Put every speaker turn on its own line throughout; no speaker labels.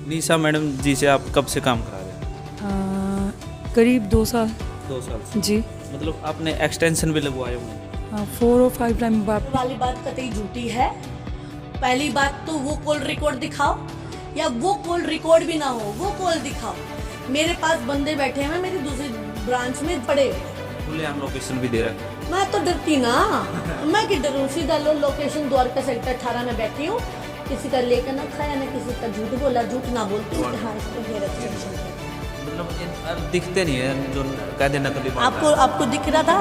निशा madam जी से आप कब से काम करा रहे हैं?
करीब 2 साल
2 साल से।
जी।
मतलब आपने एक्सटेंशन भी लगवाए होंगे?
4 और 5 टाइम बाद।
वाली बात कतई झूठी है। पहली बात तो वो कॉल रिकॉर्ड दिखाओ या वो कॉल रिकॉर्ड भी ना हो, वो कॉल दिखाओ। मेरे पास बंदे बैठे हैं मेरी दूसरी ब्रांच में पड़े।
खुले हम लोकेशन भी दे रहे हैं।
मैं तो डरती ना, मैं क्यों डरूं? सीधा लो लोकेशन द्वारका सेक्टर 18 में बैठी हूँ। किसी का लेकर ना खाया ना किसी का झूठ बोला, झूठ ना बोलती हूँ। हाँ, इसको ये एक्सटेंशन है।
मतलब दिखते नहीं है जो कह देना कभी
आपको दिख रहा था?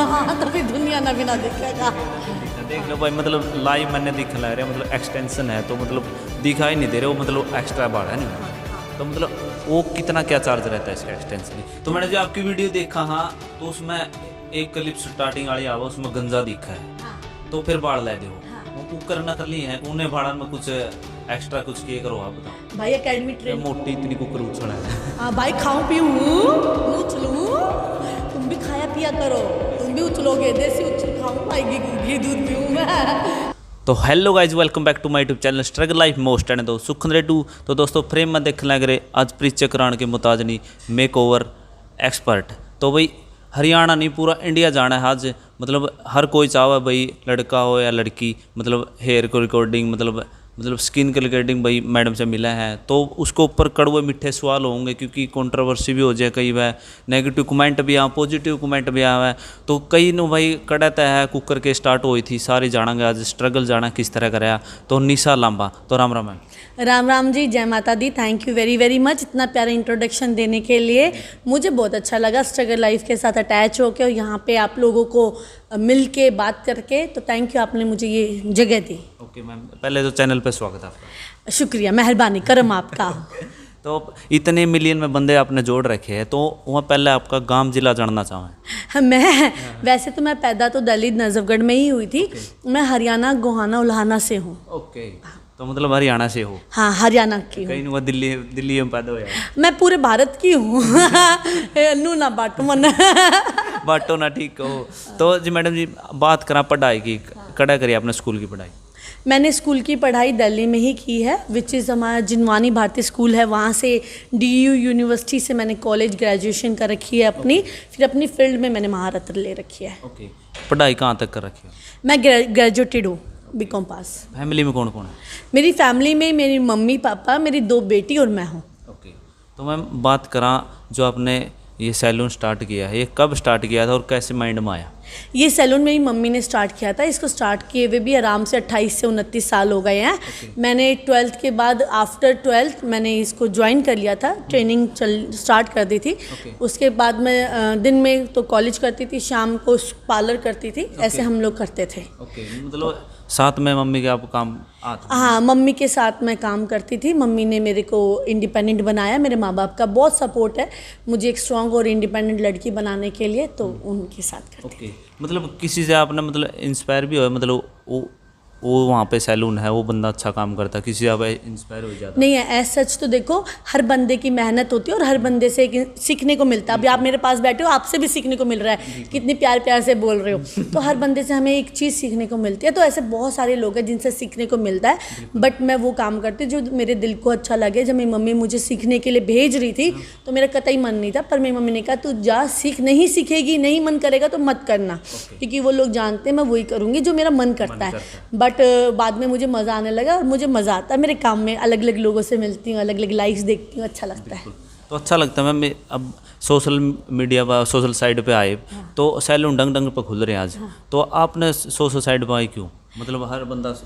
हाँ, तो फिर दुनिया ना बिना दिखेगा।
देख लो भाई, मतलब लाइव मैंने दिखला रहा है, मतलब एक्सटेंशन है तो मतलब दिखाई नहीं दे रहे, वो मतलब एक्स्ट्रा भाड़ा है नहीं। तो मतलब वो कितना क्या चार्ज रहता है इसका एक्सटेंशन? तो मैंने जो आपकी वीडियो देखा, हाँ, तो उसमें एक क्लिप स्टार्टिंग वाली आवा, उसमें गंजा दिखा है। तो फिर बाढ़ लै दो वो कुकर न कर ली है, उन्हें भाड़ा में कुछ एक्स्ट्रा कुछ किए करो आप बताओ
भाई। एकेडमी ट्रेन
मोटी इतनी कुकर उछल है।
हाँ भाई, खाऊं पीऊं उछलूं, तुम भी खाया पिया करो, तुम भी उछलोगे। देसी उछल खाऊं, पाएगी घी दूध पीऊं मैं।
तो hello guys, welcome back to my YouTube channel struggle life most and दो सुख रेडू। तो दोस्तों फ्रेम में देख लग रहे आज परिचय कराने के मुताजनी मेक ओवर एक्सपर्ट। तो भाई हरियाणा नहीं पूरा इंडिया जाना है आज। मतलब हर कोई चाहे भाई लड़का हो या लड़की, मतलब हेयर को रिकॉर्डिंग मतलब स्किन के रिकॉर्डिंग भाई मैडम से मिला है तो उसको ऊपर कड़वे मीठे सवाल होंगे, क्योंकि कंट्रोवर्सी भी हो जाए, कई वह नेगेटिव कमेंट भी आ, पॉजिटिव कमेंट भी आया है। तो कई नो भाई कड़ता है कुकर के स्टार्ट हुई थी, सारे जानेंगे आज स्ट्रगल जाना किस तरह कराया। तो निशा लांबा, तो राम राम।
राम राम जी, जय माता दी। Thank you very very much इतना प्यारा इंट्रोडक्शन देने के लिए। मुझे बहुत अच्छा लगा स्ट्रगल लाइफ के साथ अटैच होकर और यहाँ पे आप लोगों को मिल के बात करके। तो थैंक यू, आपने मुझे ये जगह दी।
ओके मैम, पहले तो चैनल पे स्वागत है आपका।
शुक्रिया, मेहरबानी, करम आपका।
तो इतने मिलियन में बंदे आपने जोड़ रखे हैं, तो वहाँ पहले आपका गांव जिला जानना चाहें।
मैं वैसे तो मैं पैदा तो दलित नजफगढ़ में ही हुई थी। मैं हरियाणा गोहाना उल्हाना से हूँ।
ओके, तो मतलब हरियाणा से हो?
हाँ, हरियाणा की हूँ।
कहीं नहीं, दिल्ली में पैदा हुआ?
मैं पूरे भारत की हूँ। नू ना बाटो मन।
बाटो ना, ठीक हो। तो जी मैडम जी, बात करा पढ़ाई की, कड़ा करी आपने स्कूल की पढ़ाई?
मैंने स्कूल की पढ़ाई दिल्ली में ही की है, विच इज़ हमारा जिनवानी भारतीय स्कूल है। वहाँ से DU यूनिवर्सिटी से मैंने कॉलेज ग्रेजुएशन कर रखी है अपनी। फिर अपनी फील्ड में मैंने महारत ले रखी है।
ओके, पढ़ाई कहाँ तक कर रखी है?
मैं ग्रेजुएटेड हूँ, BCom पास।
फैमिली में कौन कौन है?
मेरी फैमिली में मेरी मम्मी पापा, मेरी 2 बेटी और मैं हूँ।
ओके, तो मैम बात करा जो आपने ये सैलून स्टार्ट किया है, ये कब स्टार्ट किया था और कैसे माइंड में आया?
ये सैलून मेरी मम्मी ने स्टार्ट किया था। इसको स्टार्ट किए हुए भी आराम से 28 से 29 साल हो गए हैं। मैंने 12th के बाद आफ्टर 12th मैंने इसको ज्वाइन कर लिया था, ट्रेनिंग स्टार्ट कर दी थी। उसके बाद मैं दिन में तो कॉलेज करती थी, शाम को पार्लर करती थी। ऐसे हम लोग करते थे।
मतलब साथ में मम्मी के आप काम आता?
हाँ, मम्मी के साथ मैं काम करती थी। मम्मी ने मेरे को इंडिपेंडेंट बनाया। मेरे माँ बाप का बहुत सपोर्ट है मुझे एक स्ट्रॉन्ग और इंडिपेंडेंट लड़की बनाने के लिए, तो उनके साथ करती।
ओके, मतलब किसी से आपने मतलब इंस्पायर भी हो, मतलब वो वहाँ पे सैलून है, वो बंदा अच्छा काम करता है, किसी से आप इंस्पायर हो जाता?
नहीं है एज सच। तो देखो, हर बंदे की मेहनत होती है और हर बंदे से सीखने को मिलता है। अभी आप मेरे पास बैठे हो, आपसे भी सीखने को मिल रहा है, कितनी प्यार प्यार से बोल रहे हो। तो हर बंदे से हमें एक चीज़ सीखने को मिलती है। तो ऐसे बहुत सारे लोग हैं जिनसे सीखने को मिलता है, बट मैं वो काम करती हूँ जो मेरे दिल को अच्छा लगे। जब मेरी मम्मी मुझे सीखने के लिए भेज रही थी तो मेरा कतई मन नहीं था, पर मेरी मम्मी ने कहा तू जा सीख, नहीं सीखेगी, नहीं मन करेगा तो मत करना, क्योंकि वो लोग जानते हैं मैं वही करूँगी जो मेरा मन करता है। बट बाद में मुझे मज़ा आने लगा और मुझे मज़ा आता है मेरे काम में। अलग अलग लोगों से मिलती हूँ, अलग अलग लाइफ्स देखती हूँ, अच्छा लगता है।
तो अच्छा लगता है मैम। अब सोशल मीडिया पर सोशल साइड पे आए तो सैलून डंग डंग पर खुल रहे हैं आज। तो आपने सोशल साइड पर आए क्यों? मतलब हर बंदा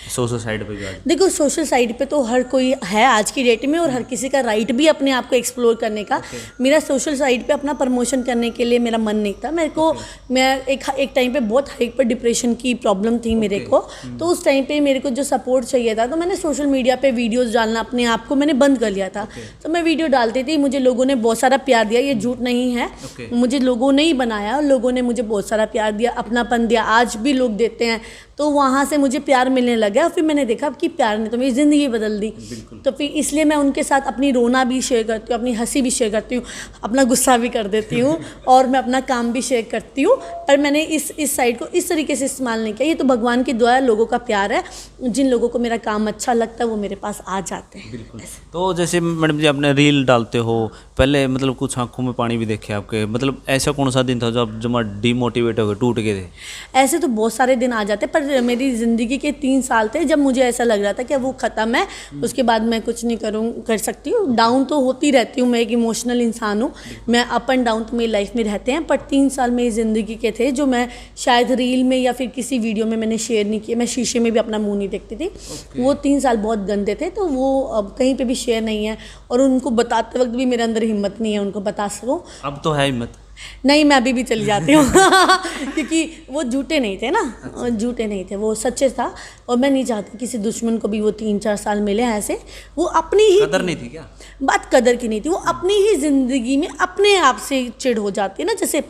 सोशल साइड पे भी आ जाए।
देखो, सोशल साइड पे तो हर कोई है आज की डेट में और हर किसी का राइट भी अपने आप को एक्सप्लोर करने का। मेरा सोशल साइड पे अपना प्रमोशन करने के लिए मेरा मन नहीं था। मेरे को मैं एक टाइम पे बहुत हाइपर डिप्रेशन की प्रॉब्लम थी मेरे को। तो उस टाइम पे मेरे को जो सपोर्ट चाहिए था, तो मैंने सोशल मीडिया पे वीडियोज़ डालना अपने आप को मैंने बंद कर लिया था। तो मैं वीडियो डालती थी, मुझे लोगों ने बहुत सारा प्यार दिया, ये झूठ नहीं है। मुझे लोगों ने ही बनाया और लोगों ने मुझे बहुत सारा प्यार दिया, अपनापन दिया, आज भी लोग देते हैं। तो वहाँ से मुझे प्यार मिलने लगा और फिर मैंने देखा कि प्यार ने तो मेरी ज़िंदगी बदल दी। तो फिर इसलिए मैं उनके साथ अपनी रोना भी शेयर करती हूँ, अपनी हंसी भी शेयर करती हूँ, अपना गुस्सा भी कर देती हूँ और मैं अपना काम भी शेयर करती हूँ। पर मैंने इस साइड को इस तरीके से इस्तेमाल नहीं किया। ये तो भगवान की दुआ है, लोगों का प्यार है। जिन लोगों को मेरा काम अच्छा लगता है वो मेरे पास आ जाते हैं।
बिल्कुल। तो जैसे मैडम जी आपने रील डालते हो, पहले मतलब कुछ आंखों में पानी भी देखे आपके, मतलब ऐसा कौन सा दिन था जो आप जमा डीमोटिवेट हो गए, टूट गए थे?
ऐसे तो बहुत सारे दिन आ जाते, पर मेरी ज़िंदगी के 3 साल थे जब मुझे ऐसा लग रहा था कि अब वो ख़त्म है, उसके बाद मैं कुछ नहीं कर सकती हूँ। डाउन तो होती रहती हूँ, मैं एक इमोशनल इंसान हूँ, मैं अप एंड डाउन तो मेरी लाइफ में रहते हैं। पर 3 साल मेरी ज़िंदगी के थे जो मैं शायद रील में या फिर किसी वीडियो में मैंने शेयर नहीं किए। मैं शीशे में भी अपना मुँह नहीं देखती थी। वो 3 साल बहुत गंदे थे, तो वो अब कहीं पे भी शेयर नहीं है और उनको बताते वक्त भी मेरे अंदर हिम्मत नहीं है उनको बता सकूं।
अब तो है हिम्मत?
नहीं, मैं अभी भी चली जाती हूँ क्योंकि वो झूठे नहीं थे ना, झूठे नहीं थे, वो सच्चे था। और मैं नहीं चाहती किसी दुश्मन को भी वो 3-4 साल मिले ऐसे। वो अपनी ही
कदर नहीं थी क्या?
बात कदर की नहीं थी, वो अपनी ही ज़िंदगी में अपने आप से चिढ़ हो जाती है ना। जैसे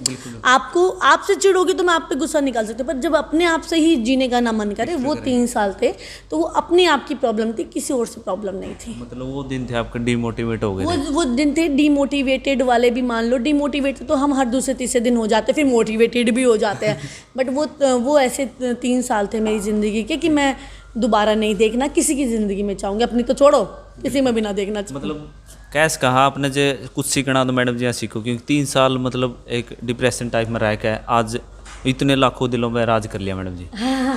आपसे चिढ़ होगी तो मैं आप पे गुस्सा निकाल सकती हूँ, पर जब अपने आप से ही जीने का ना मन करे, वो 3 साल थे तो वो अपने आप की प्रॉब्लम थी, किसी और से प्रॉब्लम नहीं थी।
मतलब वो दिन थे आपके डीमोटिवेट हो गए थे?
वो दिन थे डीमोटिवेटेड वाले भी। मान लो डीमोटिवेटेड तो हम हर दूसरे तीसरे दिन हो जाते, फिर मोटिवेटेड भी हो जाते हैं। बट वो ऐसे 3 साल थे मेरी ज़िंदगी के कि मैं दोबारा नहीं देखना किसी की ज़िंदगी में चाहूँगी, अपनी तो छोड़ो, किसी में भी ना देखना चाहूँ।
मतलब कैसे कहा आपने जे कुछ सीखना तो मैडम जी यहाँ सीखो, क्योंकि 3 साल मतलब एक डिप्रेशन टाइप में रह के आज इतने लाखों दिलों में राज कर लिया मैडम जी।
हाँ,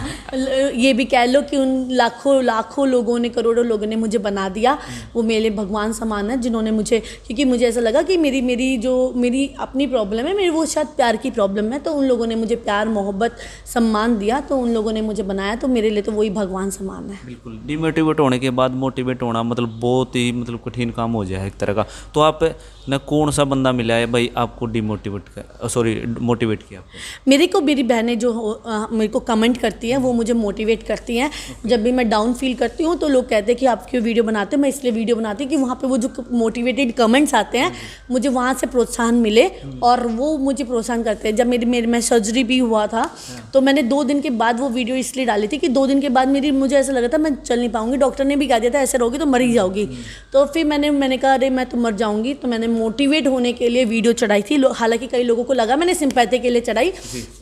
ये भी कह लो कि उन लाखों लोगों ने, करोड़ों लोगों ने मुझे बना दिया। वो मेरे भगवान समान है जिन्होंने मुझे, क्योंकि मुझे ऐसा लगा कि मेरी अपनी प्रॉब्लम है, मेरी वो शायद प्यार की प्रॉब्लम है, तो उन लोगों ने मुझे प्यार, मोहब्बत, सम्मान दिया, तो उन लोगों ने मुझे बनाया, तो मेरे लिए तो वही भगवान समान है।
बिल्कुल। डिमोटिवेट होने के बाद मोटिवेट होना मतलब बहुत ही मतलब कठिन काम हो जाए एक तरह का। तो आप न कौन सा बंदा मिला है भाई आपको मोटिवेट किया आपको?
मेरी बहनें जो मेरे को कमेंट करती हैं वो मुझे मोटिवेट करती हैं। जब भी मैं डाउन फील करती हूँ तो लोग कहते हैं कि आप क्यों वीडियो बनाते हो। मैं इसलिए वीडियो बनाती हूँ कि वहाँ पे वो जो मोटिवेटेड कमेंट्स आते हैं मुझे वहाँ से प्रोत्साहन मिले और वो मुझे प्रोत्साहन करते हैं। जब मैं सर्जरी भी हुआ था तो मैंने 2 दिन के बाद वो वीडियो इसलिए डाली थी कि 2 दिन के बाद मुझे ऐसा लगा था मैं चल नहीं पाऊँगी। डॉक्टर ने भी कहा दिया था ऐसे रहोगी तो मर ही जाओगी। तो फिर मैंने कहा अरे मैं तो मर जाऊँगी, तो मैंने मोटिवेट होने के लिए वीडियो चढ़ाई थी। हालांकि कई लोगों को लगा मैंने सिंपैथी के लिए चढ़ाई,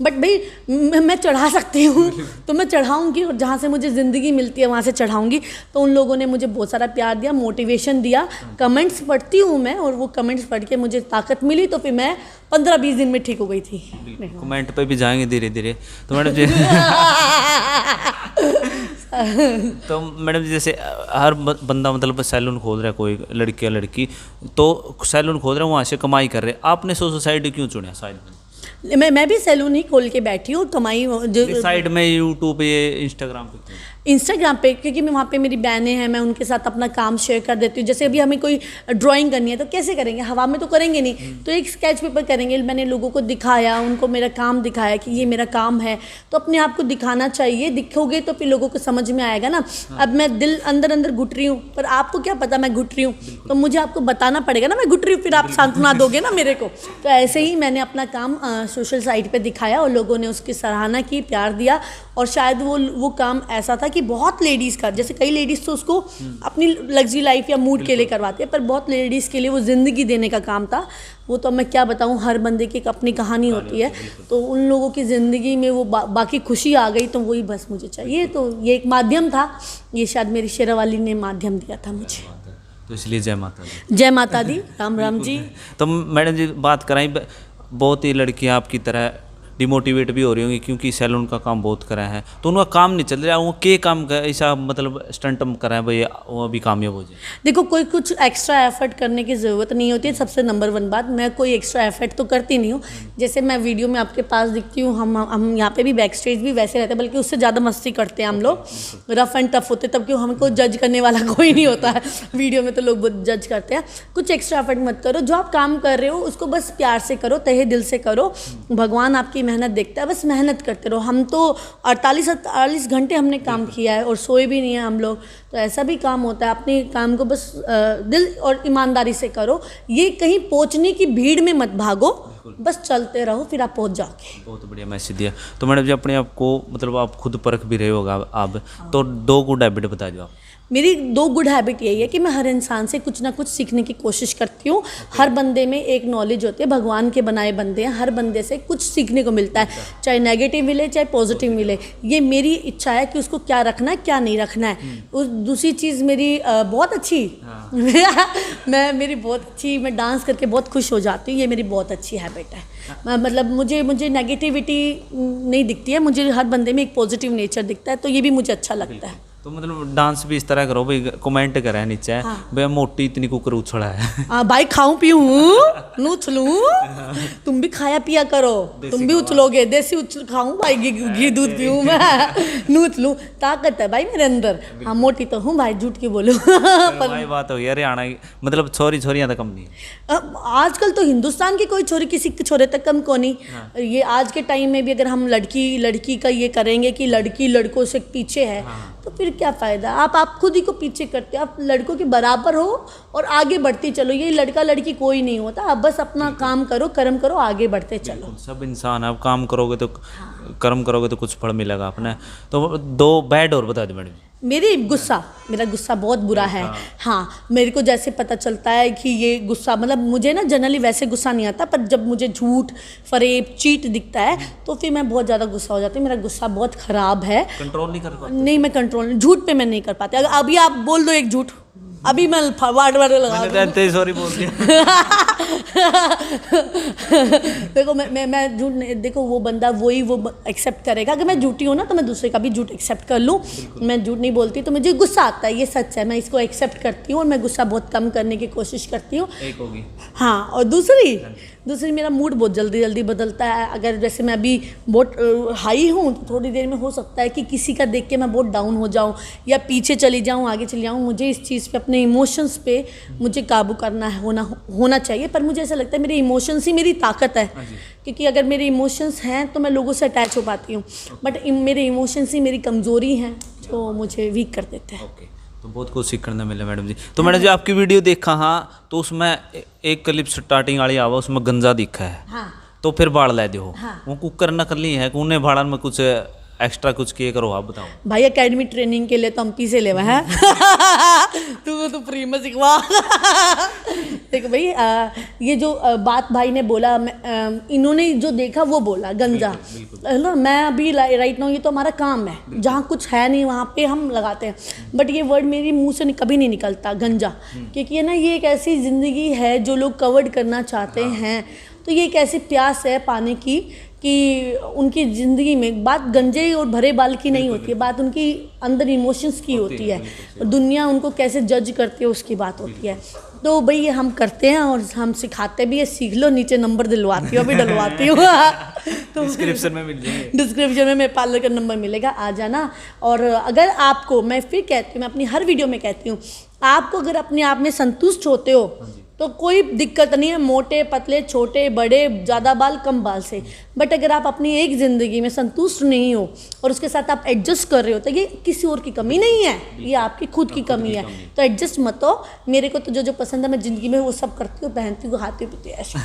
बट भाई मैं चढ़ा सकती हूँ तो मैं चढ़ाऊँगी और जहाँ से मुझे ज़िंदगी मिलती है वहाँ से चढ़ाऊँगी। तो उन लोगों ने मुझे बहुत सारा प्यार दिया, मोटिवेशन दिया। कमेंट्स पढ़ती हूँ मैं और वो कमेंट्स पढ़ के मुझे ताकत मिली, तो फिर मैं 15-20 दिन में ठीक हो गई थी।
कमेंट पे भी जाएंगे धीरे धीरे। तो मैडम जी तो मैडम जी जैसे हर बंदा मतलब सैलून खोल रहा है, कोई लड़की या लड़की तो सैलून खोल रहा है, वहाँ से कमाई कर रहे हैं। आपने सोसाइटी क्यों चुना साइड में?
मैं भी सैलून ही खोल के बैठी हूँ। कमाई जो
साइड में यूट्यूब पे, इंस्टाग्राम पे,
इंस्टाग्राम पे, क्योंकि मैं वहाँ पे मेरी बहनें हैं, मैं उनके साथ अपना काम शेयर कर देती हूँ। जैसे अभी हमें कोई ड्राइंग करनी है तो कैसे करेंगे, हवा में तो करेंगे नहीं, तो एक स्केच पेपर करेंगे। मैंने लोगों को दिखाया, उनको मेरा काम दिखाया कि ये मेरा काम है। तो अपने आप को दिखाना चाहिए, दिखोगे तो फिर लोगों को समझ में आएगा ना। अब मैं दिल अंदर घुट रही हूँ, पर आपको क्या पता मैं घुट रही हूँ, तो मुझे आपको बताना पड़ेगा ना मैं घुट रही हूँ, फिर आप सांत्वना दोगे ना मेरे को। तो ऐसे ही मैंने अपना काम सोशल साइट पर दिखाया और लोगों ने उसकी सराहना की, प्यार दिया। और शायद वो काम ऐसा था कि बहुत लेडीज़ का, जैसे कई लेडीज़ तो उसको अपनी लग्जरी लाइफ या मूड के लिए करवाते हैं, पर बहुत लेडीज़ के लिए वो ज़िंदगी देने का काम था। वो तो मैं क्या बताऊँ, हर बंदे की एक अपनी कहानी होती है। तो उन लोगों की ज़िंदगी में वो बाकी खुशी आ गई, तो वही बस मुझे चाहिए। तो ये एक माध्यम था, ये शायद मेरी शेरावाली ने माध्यम दिया था मुझे।
तो इसलिए जय माता दी।
जय माता दी, राम राम जी।
तो मैडम जी बात कराई, बहुत ही लड़कियाँ आपकी तरह डिमोटिवेट भी हो रही होंगी क्योंकि सैलून का काम बहुत करा है, तो उनका काम नहीं चल रहा। वो के काम का ऐसा मतलब स्टंट करा है भाई वो भी कामयाब हो जाए? देखो,
कोई कुछ एक्स्ट्रा एफर्ट करने की ज़रूरत नहीं होती है। सबसे नंबर 1 बात, मैं कोई एक्स्ट्रा एफर्ट तो करती नहीं हूँ। जैसे मैं वीडियो में आपके पास दिखती हूँ, हम यहाँ पे भी बैक स्टेज भी वैसे रहते हैं, बल्कि उससे ज़्यादा मस्ती करते हैं हम लोग, रफ एंड टफ होते, तब क्यों हमको जज करने वाला कोई नहीं होता है। वीडियो में तो लोग बहुत जज करते हैं। कुछ एक्स्ट्रा एफर्ट मत करो, जो आप काम कर रहे हो उसको बस प्यार से करो, तहे दिल से करो। भगवान आपकी मेहनत देखता है, बस मेहनत करते रहो। हम तो 48 घंटे हमने काम किया है और सोए भी नहीं है हम लोग, तो ऐसा भी काम होता है। अपने काम को बस दिल और ईमानदारी से करो। ये कहीं पहुंचने की भीड़ में मत भागो, बस चलते रहो, फिर आप पहुंच जाओगे।
बहुत बढ़िया मैसेज दिया। तो मैडम जी अपने आप को मतलब आप खुद परख भी रहे होगा आप, तो 2 गुड हैबिट बता दो आप।
मेरी 2 गुड हैबिट यही है कि मैं हर इंसान से कुछ ना कुछ सीखने की कोशिश करती हूँ। हर बंदे में एक नॉलेज होती है, भगवान के बनाए बंदे हैं, हर बंदे से कुछ सीखने को मिलता है, चाहे नेगेटिव मिले चाहे पॉजिटिव मिले। ये मेरी इच्छा है कि उसको क्या रखना है क्या नहीं रखना है। उस दूसरी चीज़ मेरी बहुत अच्छी मेरी बहुत अच्छी, मैं डांस करके बहुत खुश हो जाती हूँ, ये मेरी बहुत अच्छी हैबिट है। मतलब मुझे नेगेटिविटी नहीं दिखती है, मुझे हर बंदे में एक पॉजिटिव नेचर दिखता है, तो ये भी मुझे अच्छा लगता है।
तो मतलब डांस भी इस तरह करो भाई, कमेंट करे नीचे भाई मोटी इतनी कुकर उछड़ा है।
भाई खाऊं पीऊं नू उछलूं, तुम भी खाया पिया करो, तुम भी उछलोगे। देसी उछल खाऊं भाई, घी दूध पीऊं मैं, नू उछलूं। ताकत है भाई मेरे अंदर। हाँ मोटी तो हूँ भाई, झूठ क्यों बोलूं।
पर भाई बात हो गई हरियाणा की, मतलब छोरियां तो कम नहीं है।
आजकल तो हिंदुस्तान की कोई छोरी किसी के छोरे तक कम को नहीं। ये आज के टाइम में भी अगर हम लड़की का ये करेंगे कि लड़की लड़कों से पीछे है, तो फिर क्या फ़ायदा। आप खुद ही को पीछे करते हो, आप लड़कों के बराबर हो और आगे बढ़ते चलो। ये लड़का लड़की कोई नहीं होता, आप बस अपना काम करो, कर्म करो, आगे बढ़ते चलो।
सब इंसान आप काम करोगे तो कर्म करोगे तो कुछ फल मिलेगा अपने। तो 2 बैड और बता दो मैडम। मेरा गुस्सा बहुत बुरा है। हाँ, मेरे को जैसे पता चलता है कि ये गुस्सा, मतलब मुझे ना जनरली वैसे गुस्सा नहीं आता, पर जब मुझे झूठ फरेब चीट दिखता है तो फिर मैं बहुत ज़्यादा गुस्सा हो जाती हूँ। मेरा गुस्सा बहुत ख़राब है। कंट्रोल नहीं कर पाते?
नहीं, मैं कंट्रोल, झूठ पे मैं नहीं कर पाती। अगर अभी आप बोल दो एक झूठ, अभी मैं वार्ड लगा
सॉरी बोल दिया।
देखो मैं झूठ नहीं, देखो वो बंदा वो एक्सेप्ट करेगा। अगर मैं झूठी हूँ ना तो मैं दूसरे का भी झूठ एक्सेप्ट कर लूँ। मैं झूठ नहीं बोलती तो मुझे गुस्सा आता है, ये सच है, मैं इसको एक्सेप्ट करती हूँ और मैं गुस्सा बहुत कम करने की कोशिश करती हूँ।
एक होगी।
हाँ, और दूसरी मेरा मूड बहुत जल्दी बदलता है। अगर जैसे मैं अभी बहुत हाई हूँ तो थोड़ी देर में हो सकता है कि किसी का देख के मैं बहुत डाउन हो जाऊँ या पीछे चली जाऊँ, आगे चली जाऊँ। मुझे इस चीज़ पे, अपने इमोशंस पे मुझे काबू करना है, होना चाहिए। पर मुझे ऐसा लगता है मेरे इमोशंस ही मेरी ताकत है, क्योंकि अगर मेरे इमोशंस हैं तो मैं लोगों से अटैच हो पाती हूँ, बट मेरे इमोशंस ही मेरी कमज़ोरी हैं जो मुझे वीक कर देते हैं।
तो बहुत कुछ सीखने मिला मैडम जी। तो मैडम जी आपकी वीडियो देखा, हाँ, तो उसमें एक क्लिप स्टार्टिंग वाली आवा, उसमें गंजा दिखा है।
हाँ।
तो फिर बाढ़ लै दो।
हाँ।
वो कुकर नकली है, उन्हें भाड़ा में कुछ एक्स्ट्रा कुछ किए करो, आप बताओ
भाई। एकेडमी ट्रेनिंग के लिए तो हम पीछे ले हैं तू फ्री में सिखवा। देखो भाई, ये जो बात भाई ने बोला, इन्होंने जो देखा वो बोला गंजा, है ना। मैं अभी राइट नाउ, ये तो हमारा काम है, जहाँ कुछ है नहीं वहाँ पे हम लगाते हैं, बट ये वर्ड मेरे मुंह से कभी नहीं निकलता, गंजा, क्योंकि है ना, ये एक ऐसी ज़िंदगी है जो लोग कवर्ड करना चाहते हैं। तो ये एक ऐसी प्यास है पाने की कि उनकी ज़िंदगी में बात गंजे और भरे बाल की नहीं होती है, बात उनकी अंदर इमोशंस की होती है, और दुनिया उनको कैसे जज करती है उसकी बात होती है। तो भाई ये हम करते हैं और हम सिखाते भी है। सीख लो, नीचे नंबर दिलवाती हूँ, अभी डलवाती हूँ। तो
डिस्क्रिप्शन में मिल जाएंगे,
डिस्क्रिप्शन में मेरे पार्लर का नंबर मिलेगा, आ जाना। और अगर आपको, मैं फिर कहती हूँ, मैं अपनी हर वीडियो में कहती हूँ, आपको अगर अपने आप में संतुष्ट होते हो तो कोई दिक्कत नहीं है, मोटे पतले छोटे बड़े, ज़्यादा बाल कम बाल से। बट अगर आप अपनी एक ज़िंदगी में संतुष्ट नहीं हो और उसके साथ आप एडजस्ट कर रहे हो, तो ये किसी और की कमी नहीं है, ये आपकी खुद की कमी है। तो एडजस्ट मत हो। मेरे को तो जो पसंद है मैं ज़िंदगी में वो सब करती हूँ, पहनती हूँ, खाती हूँ, पीती ऐसे।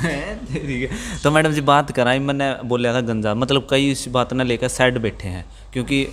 ठीक है। तो मैडम जी बात कराई, मैंने बोला था गंजा, मतलब कई इस बात ने लेकर साइड बैठे हैं, क्योंकि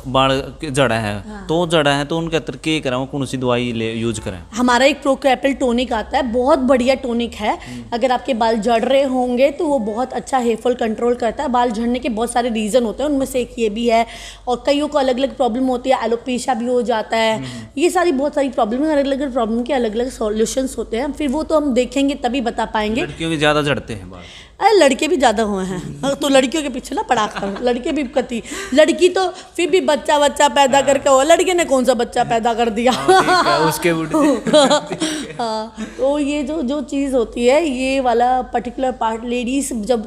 बाल जड़ा है। हाँ। तो जड़ा है तो उनके अंदर क्या करें, कौन सी दवाई ले यूज करें? हमारा एक
प्रोकैपल टोनिक आता है, बहुत बढ़िया टोनिक है। अगर आपके बाल जड़ रहे होंगे तो वो बहुत अच्छा हेयर फॉल कंट्रोल करता है। बाल झड़ने के बहुत सारे रीज़न होते हैं, उनमें से एक ये भी है, और कईयों को अलग अलग प्रॉब्लम होती है, एलोपेशिया भी हो जाता है, ये सारी बहुत सारी प्रॉब्लम है। अलग अलग प्रॉब्लम के अलग अलग सॉल्यूशंस होते हैं, फिर वो तो हम देखेंगे तभी बता पाएंगे।
लड़कियों के ज़्यादा झड़ते हैं बाल?
अरे लड़के भी ज़्यादा हुए हैं, तो लड़कियों के पीछे ना पड़ा कर, लड़के भी कती, लड़की तो फिर भी बच्चा पैदा करके हो, लड़के ने कौन सा बच्चा पैदा कर दिया।
उसके
हाँ, तो ये जो चीज़ होती है, ये वाला पर्टिकुलर पार्ट लेडीज़ जब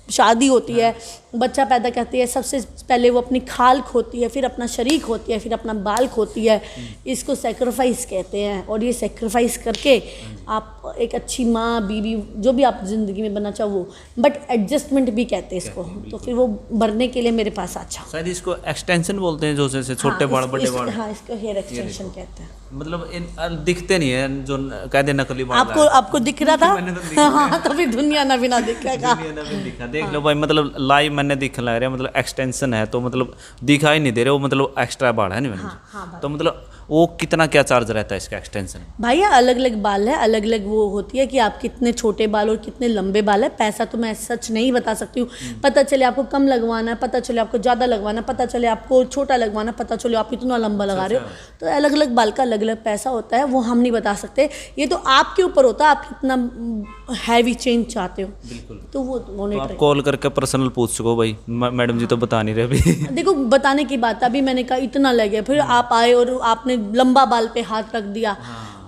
शादी होती है, बच्चा पैदा करती है, सबसे पहले वो अपनी खाल खोती है, फिर अपना शरीक होती है, फिर अपना बाल खोती है। इसको सेक्रीफाइस कहते हैं। और ये सेक्रीफाइस करके आप एक अच्छी माँ, बीवी, जो भी आप ज़िंदगी में बनना चाहो वो, बट एडजस्टमेंट भी कहते हैं इसको। तो फिर वो भरने के लिए मेरे पास अच्छा।
शायद इसको एक्सटेंशन बोलते हैं, जो जैसे छोटे बाल बड़े बाल।
हाँ, इसको हेयर एक्सटेंशन कहते हैं।
मतलब दिखते नहीं है, जो कहते नकली बाल।
आपको दिख रहा था?
मैंने तो दिखा।
हाँ, तो फिर दुनिया ना बिना दिखेगा।
दिखा देख लो भाई, मतलब लाइव मैंने दिख ला रहा है, मतलब एक्सटेंशन है, तो मतलब दिखाई नहीं दे रहे वो, मतलब एक्स्ट्रा बाल है नहीं मैंने।
हाँ,
तो मतलब वो कितना क्या चार्ज रहता है इसका एक्सटेंशन?
भाई अलग अलग बाल है, अलग अलग वो होती है कि आप कितने छोटे बाल और कितने लंबे बाल है। पैसा तो मैं सच नहीं बता सकती हूँ। पता चले आपको कम लगवाना है, पता चले आपको ज़्यादा लगवाना है, पता चले आपको छोटा लगवाना, पता चले आप इतना लंबा लगा रहे हो। तो अलग अलग बाल का अलग अलग पैसा होता है, वो हम नहीं बता सकते। ये तो आपके ऊपर होता है, आप कितना हैवी चेंज चाहते हो।
बिल्कुल।
तो वो
तो
मॉनिटर
आप कॉल करके पर्सनल पूछ सको भाई, मैडम जी तो बता नहीं रहे अभी।
देखो बताने की बात, अभी मैंने कहा इतना लगे, फिर आप आए और आपने लंबा बाल पे हाथ रख दिया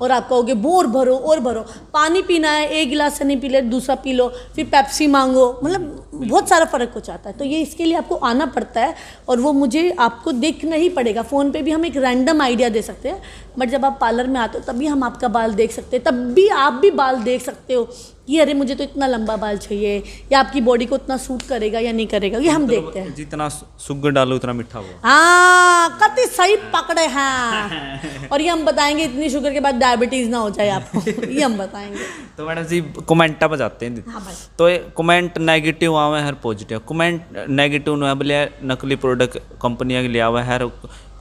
और आप कहोगे बोर भरो और भरो। पानी पीना है, एक गिलास से नहीं पी ले, दूसरा पी लो, फिर पेप्सी मांगो, मतलब बहुत सारा फ़र्क हो जाता है। तो ये इसके लिए आपको आना पड़ता है और वो मुझे आपको देखना ही पड़ेगा। फ़ोन पे भी हम एक रैंडम आइडिया दे सकते हैं, बट जब आप पार्लर में आते हो तभी हम आपका बाल देख सकते हैं, तब भी आप भी बाल देख सकते हो कि अरे मुझे तो इतना लंबा बाल चाहिए, या आपकी बॉडी को उतना सूट करेगा या नहीं करेगा, ये हम देखते हैं।
जितना शुगर डालो उतना मीठा हुआ।
हाँ, कति सही पकड़े हैं। और ये हम बताएंगे इतनी शुगर के बाद डायबिटीज ना हो जाए आपको, ये हम बताएंगे।
तो मैडम जी कमेंटा पर जाते हैं।
हाँ भाई।
तो कमेंट नेगेटिव आवे हर पॉजिटिव कमेंट नेगेटिव न बोले नकली प्रोडक्ट कंपनियां के लिए आवे हर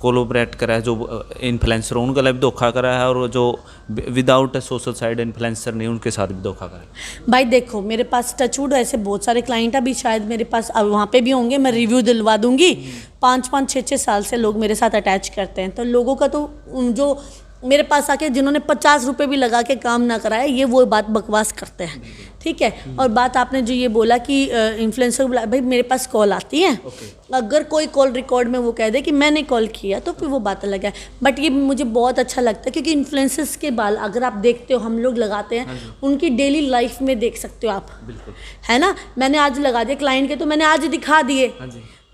कोलोबरेट करा है, जो इन्फ्लुएंसर उनका भी धोखा करा है, और जो विदाउट सोशल साइड इन्फ्लुएंसर नहीं उनके साथ भी धोखा करा है।
भाई देखो मेरे पास टचवुड ऐसे बहुत सारे क्लाइंट अभी शायद मेरे पास अब वहाँ पे भी होंगे, मैं रिव्यू दिलवा दूंगी। 5-5, 6-6 साल से लोग मेरे साथ अटैच करते हैं। तो लोगों का तो जो मेरे पास आके जिन्होंने 50 रुपये भी लगा के काम ना कराया, ये वो बात बकवास करते हैं, ठीक है। और बात आपने जो ये बोला कि इन्फ्लुएंसर बोला, भाई मेरे पास कॉल आती है, अगर कोई कॉल रिकॉर्ड में वो कह दे कि मैंने कॉल किया तो फिर वो बात अलग है। बट ये मुझे बहुत अच्छा लगता है क्योंकि इन्फ्लुएंसर्स के बाल अगर आप देखते हो, हम लोग लगाते हैं, उनकी डेली लाइफ में देख सकते हो आप, है ना। मैंने आज लगा दिया क्लाइंट के, तो मैंने आज दिखा दिए,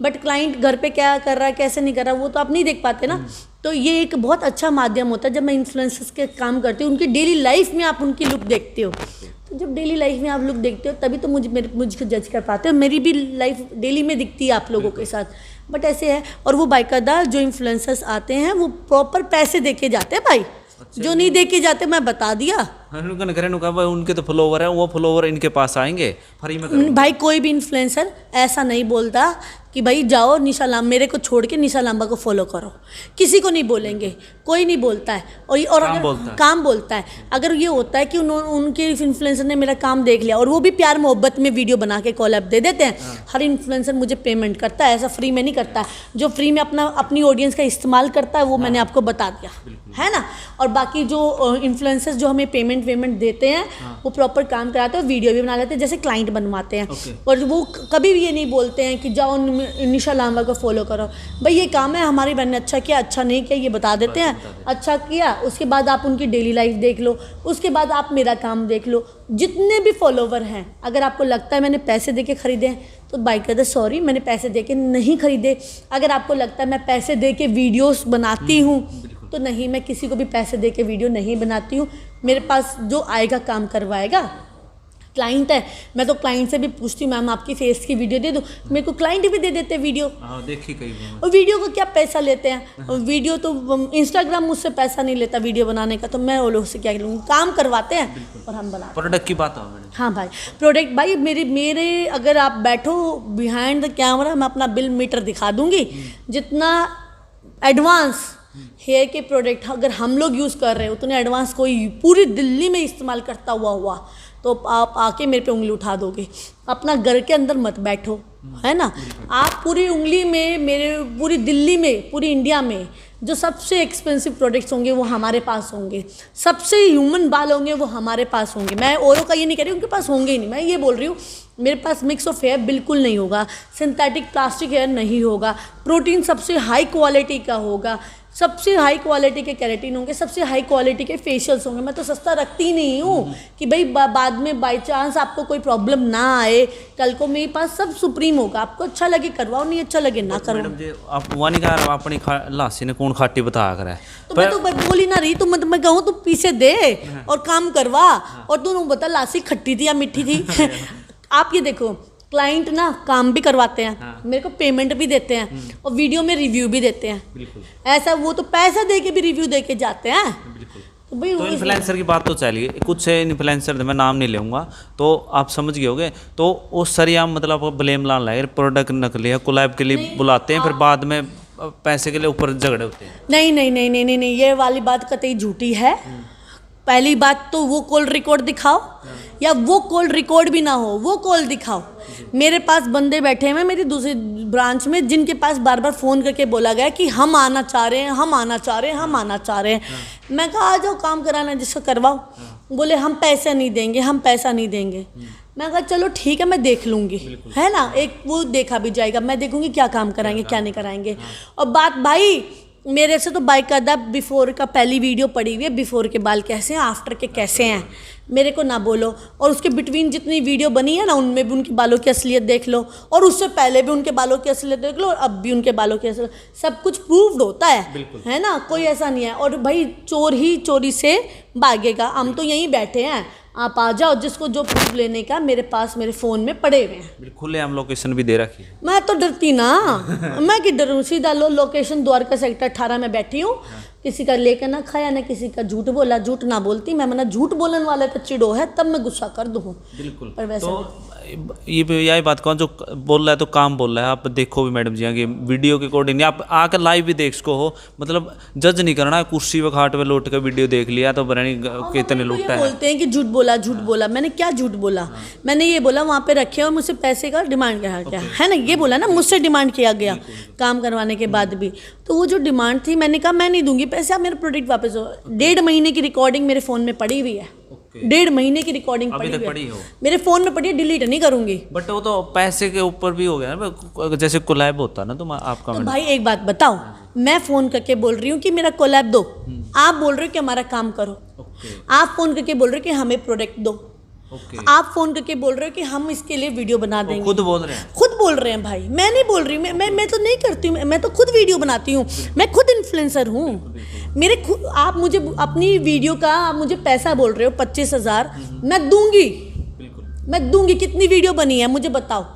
बट क्लाइंट घर पे क्या कर रहा है, कैसे नहीं कर रहा, वो तो आप नहीं देख पाते ना। तो ये एक बहुत अच्छा माध्यम होता है जब मैं इन्फ्लुएंसर्स के काम करती हूँ, उनकी डेली लाइफ में आप उनकी लुक देखते हो। तो जब डेली लाइफ में आप लुक देखते हो तभी तो मुझको जज कर पाते हो। मेरी भी लाइफ डेली में दिखती है आप लोगों के साथ, बट ऐसे है। और वो बाकायदा जो इन्फ्लुएंसर्स आते हैं वो प्रॉपर पैसे दे के जाते हैं भाई। जो नहीं दे के जाते मैं बता दिया,
उनके तो फॉलोवर है, वो फॉलोवर इनके पास आएंगे फ्री में।
भाई कोई भी इन्फ्लुएंसर ऐसा नहीं बोलता कि भाई जाओ निशा लांबा मेरे को छोड़ के निशा लांबा को फॉलो करो, किसी को नहीं बोलेंगे, कोई नहीं बोलता है। और अगर काम बोलता है, अगर ये होता है कि उनके इन्फ्लुएंसर ने मेरा काम देख लिया और वो भी प्यार मोहब्बत में वीडियो बना के कॉलअप दे देते हैं। हर इन्फ्लुएंसर मुझे पेमेंट करता है, ऐसा फ्री में नहीं करता। जो फ्री में अपनी ऑडियंस का इस्तेमाल करता है वो मैंने आपको बता दिया, है ना। और बाकी जो इन्फ्लुएंसर्स जो हमें पेमेंट देते हैं वो प्रॉपर काम कराते हैं, वीडियो भी बना लेते हैं, जैसे क्लाइंट बनवाते हैं। और वो कभी भी ये नहीं बोलते हैं कि जाओ निशा लांबा को फॉलो करो। भाई ये काम है, हमारी बहन ने अच्छा किया, अच्छा नहीं किया ये बता देते हैं। अच्छा किया उसके बाद आप उनकी डेली लाइफ देख लो, उसके बाद आप मेरा काम देख लो। जितने भी फॉलोवर हैं, अगर आपको लगता है मैंने पैसे दे के खरीदे हैं तो बाकायदा सॉरी, मैंने पैसे दे के नहीं खरीदे। अगर आपको लगता है मैं पैसे दे के वीडियोस बनाती हूँ तो नहीं, मैं किसी को भी पैसे दे के वीडियो नहीं बनाती हूँ। मेरे पास जो आएगा काम करवाएगा। क्लाइंट है, मैं तो क्लाइंट से भी पूछती हूँ मैम आपकी फेस की वीडियो दे दो, मेरे को क्लाइंट भी दे देते हैं वीडियो।
देखी कई
और वीडियो को क्या पैसा लेते हैं, वीडियो तो इंस्टाग्राम मुझसे पैसा नहीं लेता वीडियो बनाने का, तो मैं वो लोग से क्या लूँगी, काम करवाते हैं और हम बनाते हैं।
प्रोडक्ट की बात है।
हाँ भाई प्रोडक्ट भाई मेरे अगर आप बैठो बिहाइंड द कैमरा, मैं अपना बिल मीटर दिखा दूँगी। जितना एडवांस हेयर के प्रोडक्ट अगर हम लोग यूज़ कर रहे हैं उतने एडवांस कोई पूरी दिल्ली में इस्तेमाल करता हुआ तो आप आके मेरे पे उंगली उठा दोगे। अपना घर के अंदर मत बैठो, है ना। आप पूरी उंगली में मेरे पूरी दिल्ली में, पूरी इंडिया में जो सबसे एक्सपेंसिव प्रोडक्ट्स होंगे वो हमारे पास होंगे, सबसे ह्यूमन बाल होंगे वो हमारे पास होंगे। मैं औरों का ये नहीं कह रही उनके पास होंगे ही नहीं, मैं ये बोल रही हूँ मेरे पास मिक्स ऑफ हेयर बिल्कुल नहीं होगा, सिंथेटिक प्लास्टिक हेयर नहीं होगा, प्रोटीन सबसे हाई क्वालिटी का होगा, सबसे हाई क्वालिटी के केराटिन होंगे, सबसे हाई क्वालिटी के फेशियल्स होंगे। मैं तो सस्ता रखती नहीं हूँ कि भाई बाद में बाई चांस आपको कोई प्रॉब्लम ना आए। कल को मेरे पास सब सुप्रीम होगा, आपको अच्छा लगे करवाओ, नहीं अच्छा लगे ना करवाओ।
मैडम जी आप वो नहीं कहा अपनी लासी ने कौन खाटी बता कर है
तो मैं तो बोल ही ना रही, तो मैं कहूँ तू पीछे दे और काम करवा, और तू बता लासी खट्टी थी या मीठी थी। आप ये देखो, क्लाइंट ना काम भी करवाते हैं, मेरे को पेमेंट भी देते हैं और वीडियो में रिव्यू भी देते हैं। ऐसा वो तो पैसा दे के भी रिव्यू दे के जाते हैं। तो भाई
तो इन्फ्लुएंसर की बात तो चलिए, कुछ इन्फ्लुएंसर मैं नाम नहीं लूँगा तो आप समझ गए होगे। तो वो सरिया मतलब ब्लेम लाने लगे, प्रोडक्ट नकली है, कोलैब के लिए बुलाते हैं, फिर बाद में पैसे के लिए ऊपर झगड़े होते हैं।
नहीं नहीं नहीं नहीं नहीं नहीं, ये वाली बात कतई झूठी है। पहली बात तो वो कॉल रिकॉर्ड दिखाओ, या वो कॉल रिकॉर्ड भी ना हो वो कॉल दिखाओ। मेरे पास बंदे बैठे हैं मेरी दूसरी ब्रांच में, जिनके पास बार बार फ़ोन करके बोला गया कि हम आना चाह रहे हैं, हम आना चाह रहे हैं, हम आना चाह रहे हैं। मैं कहा आ जाओ, काम कराना जिसको करवाओ। बोले हम पैसा नहीं देंगे, हम पैसा नहीं देंगे। मैं कहा चलो ठीक है, मैं देख लूँगी, है ना, एक वो देखा भी जाएगा, मैं देखूँगी क्या काम कराएंगे क्या नहीं कराएंगे। और बात भाई मेरे से तो बाकायदा बिफोर का पहली वीडियो पड़ी हुई है, बिफोर के बाल कैसे हैं, आफ्टर के कैसे हैं, मेरे को ना बोलो। और उसके बिटवीन जितनी वीडियो बनी है ना, उनमें भी उनकी बालों की असलियत देख लो, और उससे पहले भी उनके बालों की असलियत देख लो, और अब भी उनके बालों की असलियत, सब कुछ प्रूव्ड होता है ना, कोई ऐसा नहीं है। और भाई चोर ही चोरी से भागेगा, हम तो यहीं बैठे हैं, आप आ जाओ, जिसको जो प्रूफ लेने का मेरे पास मेरे फ़ोन में पड़े हुए हैं।
बिल्कुल हम लोकेशन भी दे रखी है।
मैं तो डरती ना, मैं कि डरूँ, सीधा लोकेशन द्वारका सेक्टर 18 में बैठी हूँ। किसी का लेकर ना खाया ना किसी का झूठ बोला, झूठ ना बोलती मैं, मना झूठ बोलने वाले का चिड़ो है तब मैं गुस्सा कर दूँ।
बिल्कुल।
पर वैसे
तो ये यही बात कहूँ, जो बोल रहा है तो काम बोल रहा है। आप देखो भी मैडम जी आगे वीडियो के अकॉर्डिंग, आप आकर लाइव भी देख सको हो, मतलब जज नहीं करना। कुर्सी व खाट में लौट कर वीडियो देख लिया तो बरानी कितने लूटता है।
बोलते हैं कि झूठ बोला झूठ बोला, मैंने क्या झूठ बोला? मैंने ये बोला वहाँ पे रखे और मुझसे पैसे का डिमांड किया गया, है ना, ये बोला ना, मुझसे डिमांड किया गया काम करवाने के बाद भी। तो वो जो डिमांड थी, मैंने कहा मैं नहीं दूंगी पैसे, आप मेरा प्रोडक्ट वापस हो। 1.5 महीने की रिकॉर्डिंग मेरे फ़ोन में पड़ी हुई है, 1.5 महीने की रिकॉर्डिंग पड़ी हुई है मेरे फ़ोन में पड़ी है, डिलीट नहीं करूंगी।
बट वो तो पैसे के ऊपर भी हो गया ना, जैसे कोलैब होता ना, तो आपका
तो भाई एक बात बताओ, मैं फ़ोन करके बोल रही हूँ कि मेरा कोलैब दो, आप बोल रहे हो कि हमारा काम करो। आप फ़ोन करके बोल रहे हो कि हमें प्रोडक्ट दो। आप फ़ोन करके बोल रहे हो कि हम इसके लिए वीडियो बना देंगे।
खुद बोल रहे हैं,
खुद बोल रहे हैं भाई, मैं नहीं बोल रही, मैं तो नहीं करती हूँ, मैं तो खुद वीडियो बनाती हूँ, मैं खुद इन्फ्लुएंसर हूँ। मेरे खुद, आप मुझे अपनी वीडियो का आप मुझे पैसा बोल रहे हो 25,000, मैं दूंगी, मैं दूंगी। कितनी वीडियो बनी है मुझे बताओ,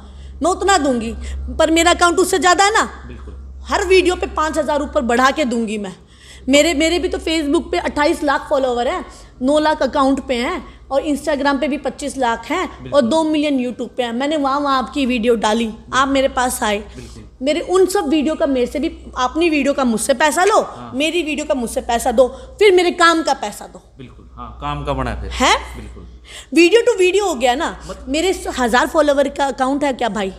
मैं उतना दूंगी, पर मेरा अकाउंट उससे ज़्यादा है ना, हर वीडियो पे 5,000 ऊपर बढ़ा के दूंगी मैं। मेरे भी तो फेसबुक पे 28 लाख फॉलोवर हैं, 9 लाख अकाउंट पे हैं, और इंस्टाग्राम पे भी 25 लाख हैं, और 2 मिलियन यूट्यूब पे हैं। मैंने वहाँ आपकी वीडियो डाली, आप मेरे पास आए, मेरे उन सब वीडियो का मेरे से भी, अपनी वीडियो का मुझसे पैसा लो, मेरी वीडियो का मुझसे पैसा दो, फिर मेरे काम का पैसा दो।
बिल्कुल, हाँ, काम का बना फिर
है,
बिल्कुल
वीडियो टू वीडियो हो गया ना। मेरे 1000 फॉलोवर का अकाउंट है क्या भाई?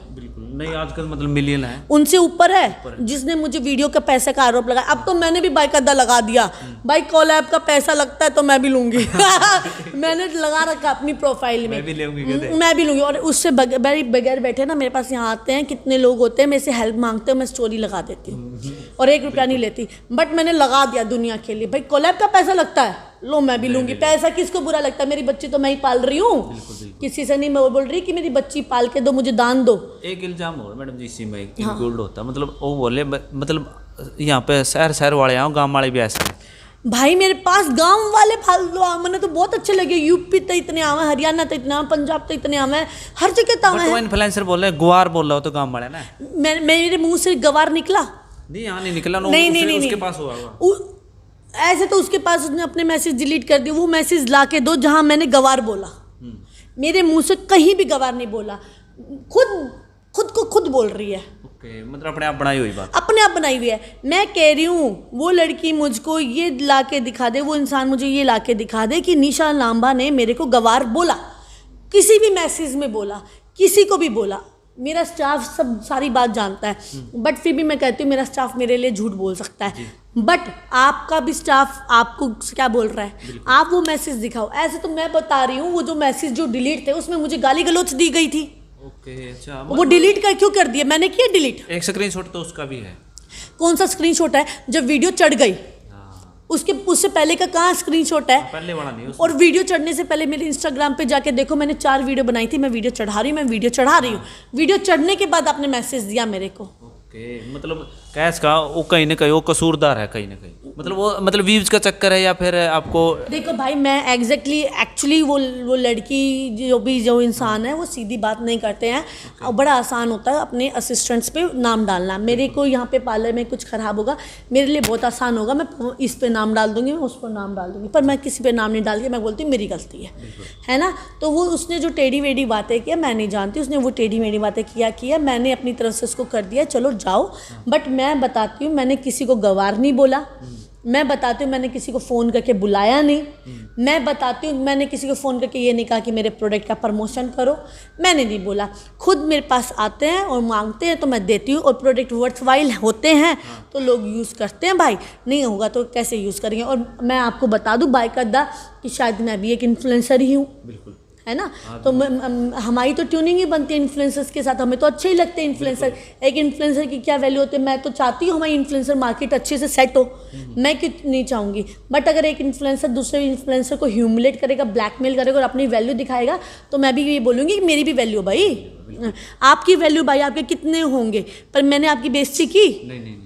नहीं, आजकल मतलब मिलियन है,
उनसे ऊपर है, जिसने मुझे वीडियो का पैसे का आरोप लगाया। अब तो मैंने भी बाकायदा लगा दिया, भाई कोलैब का पैसा लगता है तो मैं भी लूंगी। मैंने लगा रखा अपनी प्रोफाइल में, मैं भी लूंगी। और उससे बगैर बैठे ना, मेरे पास यहाँ आते हैं, कितने लोग होते हैं, मेरे से हेल्प मांगते हैं, मैं स्टोरी लगा देती हूँ और 1 रुपया नहीं लेती। बट मैंने लगा दिया दुनिया के लिए, भाई कोलैब का पैसा लगता है, लो मैं भी लूंगी। पैसा किसको बुरा लगता है? मेरी बच्ची तो मैं ही पाल रही हूँ, किसी से नहीं मैं बोल रही कि मेरी बच्ची पाल के दो, मुझे दान दो।
एक इल्जाम हो रहा है मैडम जी इसी में इंक्लूड होता है, मतलब वो बोले, मतलब यहाँ पे शहर वाले आओ, गाँव वाले भी ऐसे हैं।
भाई मेरे पास गांव वाले फालतू मैंने तो बहुत अच्छे लगे, यूपी तो इतने आवे, हरियाणा तो इतना, पंजाब तो इतने आवे, हर जगह तो आवे।
इन्फ्लुएंसर बोल रहे, गुआर बोल रहा हो तो गाँव वाले ना,
मेरे मुंह से गवार निकला
नहीं, यहाँ नहीं निकला,
नहीं,
उसके पास हुआ
ऐसे तो उसके पास, उसने अपने मैसेज डिलीट कर दिए। वो मैसेज ला के दो जहां मैंने गवार बोला, मेरे मुंह से कहीं भी गवार नहीं बोला, खुद को खुद बोल रही है।
मतलब अपने आप बनाई हुई बात,
अपने आप बनाई हुई है। मैं कह रही हूँ वो लड़की मुझको ये ला के दिखा दे, वो इंसान मुझे ये ला के दिखा दे कि निशा लांबा ने मेरे को गवार बोला, किसी भी मैसेज में बोला, किसी को भी बोला। मेरा स्टाफ सब सारी बात जानता है, बट फिर भी मैं कहती हूँ मेरा स्टाफ मेरे लिए झूठ बोल सकता है, बट आपका भी स्टाफ आपको क्या बोल रहा है, आप वो मैसेज दिखाओ। ऐसे तो मैं बता रही हूँ, वो जो मैसेज जो डिलीट थे उसमें मुझे गाली गलौच दी गई थी।
अच्छा,
वो डिलीट कर क्यों कर दिया? मैंने किया डिलीट।
एक स्क्रीनशॉट तो उसका भी है,
कौन सा स्क्रीनशॉट है जब वीडियो चढ़ गई, उससे पहले का कहाँ स्क्रीनशॉट है?
पहले वाला नहीं
और वीडियो चढ़ने से पहले मेरे इंस्टाग्राम पे जाके देखो, मैंने 4 वीडियो बनाई थी, मैं वीडियो चढ़ा रही हूँ, मैं वीडियो चढ़ा रही हूँ। वीडियो चढ़ने के बाद आपने मैसेज दिया मेरे को।
ओके, मतलब कैश का वो कहीं ना कहीं वो कसूरदार है, कहीं ना कहीं मतलब वो मतलब व्यूज का चक्कर है या फिर आपको।
देखो भाई, मैं एक्चुअली वो लड़की जो इंसान है वो सीधी बात नहीं करते हैं। और बड़ा आसान होता है अपने असिस्टेंट्स पे नाम डालना। मेरे को यहाँ पे पार्लर में कुछ ख़राब होगा, मेरे लिए बहुत आसान होगा, मैं इस पे नाम डाल दूँगी, मैं उस पर नाम डाल दूँगी, पर मैं किसी पे नाम नहीं डाल के मैं बोलती हूँ मेरी गलती है ना। तो वो उसने जो टेढ़ी वेढ़ी बातें किया, मैं नहीं जानती, उसने वो टेढ़ी मेढ़ी बातें किया, मैंने अपनी तरफ से उसको कर दिया, चलो जाओ। बट मैं बताती हूँ, मैंने किसी को गवार नहीं बोला, मैं बताती हूँ मैंने किसी को फ़ोन करके बुलाया नहीं, मैं बताती हूँ मैंने किसी को फ़ोन करके ये नहीं कहा कि मेरे प्रोडक्ट का प्रमोशन करो, मैंने नहीं बोला। खुद मेरे पास आते हैं और मांगते हैं तो मैं देती हूँ, और प्रोडक्ट वर्थवाइल होते हैं तो लोग यूज़ करते हैं भाई, नहीं होगा तो कैसे यूज़ करेंगे। और मैं आपको बता दूँ बाकायदा कि शायद मैं भी एक इन्फ्लुएंसर ही हूँ,
बिल्कुल
है ना। तो हमारी तो ट्यूनिंग ही बनती है इन्फ्लुएंसर्स के साथ, हमें तो अच्छे ही लगते हैं इन्फ्लुएंसर। एक इन्फ्लुएंसर की क्या वैल्यू होती है, मैं तो चाहती हूँ हमारी इन्फ्लुएंसर मार्केट अच्छे से सेट हो, मैं क्यों नहीं चाहूँगी। बट अगर एक इन्फ्लुएंसर दूसरे इन्फ्लुएंसर को ह्यूमिलेट करेगा, ब्लैकमेल करेगा और अपनी वैल्यू दिखाएगा, तो मैं भी ये बोलूँगी कि मेरी भी वैल्यू भाई, आपकी वैल्यू भाई, आपके कितने होंगे, पर मैंने आपकी बेइज्जती की
नहीं।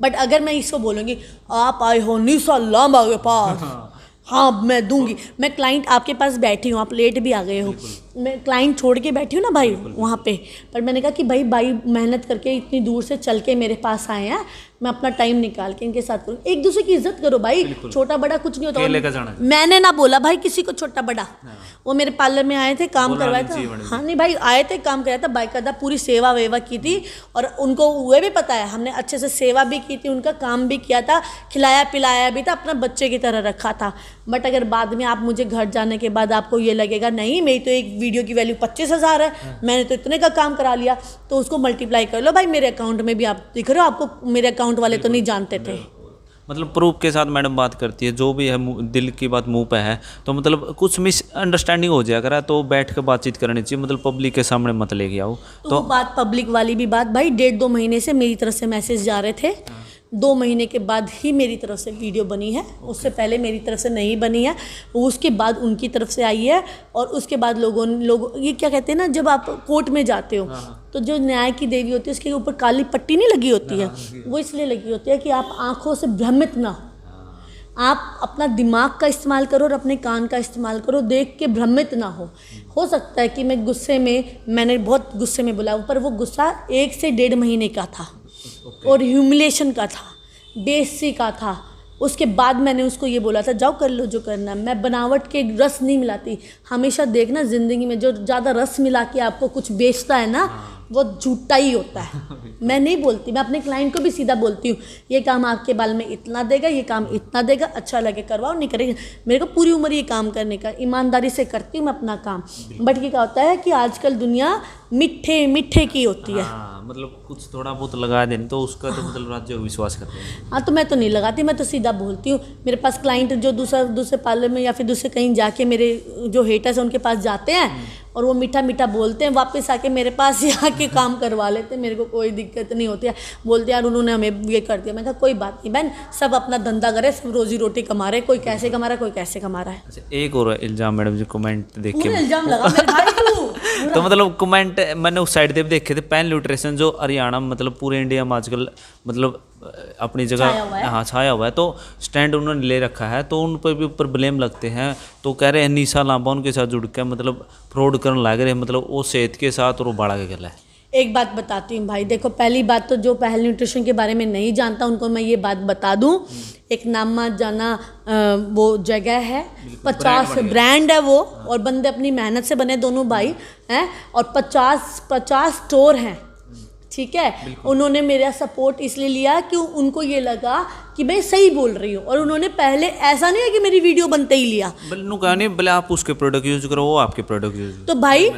बट अगर मैं इसको बोलूँगी आप आए हो निशा लांबा के पास, हाँ मैं दूंगी, मैं क्लाइंट आपके पास बैठी हूँ, आप लेट भी आ गए हो, मैं क्लाइंट छोड़ के बैठी हूँ ना भाई वहाँ पे, पर मैंने कहा कि भाई मेहनत करके इतनी दूर से चल के मेरे पास आए हैं, मैं अपना टाइम निकाल के इनके साथ करूँ। एक दूसरे की इज्जत करो भाई, छोटा बड़ा कुछ नहीं होता। मैंने ना बोला भाई किसी को छोटा बड़ा, वो मेरे पार्लर में आए थे, काम करवाया था। हाँ नहीं भाई, आए थे, काम कराया था, बाकायदा पूरी सेवा वेवा की थी, और उनको वो भी पता है हमने अच्छे से सेवा भी की थी, उनका काम भी किया था, खिलाया पिलाया भी था, अपना बच्चे की तरह रखा था। बट अगर बाद में आप मुझे घर जाने के बाद आपको ये लगेगा नहीं मेरी तो एक वीडियो की वैल्यू 25,000 है, मैंने तो इतने का काम करा लिया, तो उसको मल्टीप्लाई कर लो भाई। मेरे अकाउंट में भी आप दिख रहे हो, आपको मेरे अकाउंट वाले तो नहीं जानते थे।
मतलब प्रूफ के साथ मैडम बात करती है, जो भी है दिल की बात मुंह पे है, तो मतलब कुछ मिसअंडरस्टैंडिंग हो जाया करा तो बैठ कर बातचीत करनी चाहिए, मतलब पब्लिक के सामने मत लेके आओ।
तो बात पब्लिक वाली भी बात भाई, 1.5-2 महीने से मेरी तरफ से मैसेज जा रहे थे, 2 महीने के बाद ही मेरी तरफ से वीडियो बनी है, उससे पहले मेरी तरफ से नहीं बनी है, उसके बाद उनकी तरफ से आई है। और उसके बाद लोग ये क्या कहते हैं ना, जब आप कोर्ट में जाते हो तो जो न्याय की देवी होती है उसके ऊपर काली पट्टी नहीं लगी होती है, वो इसलिए लगी होती है कि आप आंखों से भ्रमित ना हो, आप अपना दिमाग का इस्तेमाल करो और अपने कान का इस्तेमाल करो, देख के भ्रमित ना हो सकता है कि मैं गुस्से में, मैंने बहुत गुस्से में बोला, पर वो गुस्सा 1 से 1.5 महीने का था और ह्यूमिलेशन का था, बेइज्जती का था। उसके बाद मैंने उसको ये बोला था जाओ कर लो जो करना। मैं बनावट के रस नहीं मिलाती, हमेशा देखना ज़िंदगी में जो ज़्यादा रस मिला के आपको कुछ बेचता है ना, वो झूठा ही होता है। मैं नहीं बोलती, मैं अपने क्लाइंट को भी सीधा बोलती हूँ ये काम आपके बाल में इतना देगा, ये काम इतना देगा, अच्छा लगे करवाओ, नहीं करेगा। मेरे को पूरी उम्र ये काम करने का, ईमानदारी से करती हूँ मैं अपना काम। बट ये क्या होता है कि आजकल दुनिया मिठे मिठे की होती है।
मतलब कुछ थोड़ा बहुत लगा दें तो उसका तो मतलब राज्य विश्वास करते हैं।
हाँ तो मैं तो नहीं लगाती, मैं तो सीधा बोलती हूँ। मेरे पास क्लाइंट जो दूसरे पार्लर में या फिर दूसरे कहीं जाके मेरे जो हेटर्स हैं उनके पास जाते हैं और वो मीठा मीठा बोलते हैं, वापस आके मेरे पास ही आके काम करवा लेते हैं, मेरे को कोई दिक्कत नहीं होती है। बोलते यार उन्होंने हमें ये कर दिया। मैं कहा कोई बात नहीं बहन, सब अपना धंधा करे, सब रोजी रोटी कमा रहे, कोई कैसे कमा रहा है, कोई कैसे कमा रहा है।
अच्छा, एक और इल्ज़ाम मैडम जी, कमेंट देख के
इल्जाम लगा मेरे भाई तू।
तो मतलब कमेंट मैंने उस साइड पे भी देखे थे, पैन न्यूट्रिशन जो हरियाणा मतलब पूरे इंडिया में आजकल मतलब अपनी जगह हाँ छाया हुआ है, तो स्टैंड उन्होंने ले रखा है, तो उन पर भी ऊपर ब्लेम लगते हैं। तो कह रहे हैं निशा लांबा उनके साथ जुड़ के मतलब फ्रॉड करने लग रहे हैं, मतलब वो सेहत के साथ और वो बड़ा के गला है।
एक बात बताती हूँ भाई, देखो पहली बात तो जो पहल न्यूट्रिशन के बारे में नहीं जानता उनको मैं ये बात बता दूँ, एक नामा जाना वो जगह है, 50 ब्रांड है वो, और बंदे अपनी मेहनत से बने दोनों भाई हैं, और 50 स्टोर हैं, ठीक है। उन्होंने मेरा सपोर्ट इसलिए लिया कि उनको ये लगा कि कि मैं सही बोल रही हूँ। और उन्होंने पहले ऐसा नहीं है कि मेरी वीडियो बनते ही लिया,
बोले कहा नहीं, बोले आप उसके प्रोडक्ट यूज करो, वो आपके प्रोडक्ट यूज।
तो भाई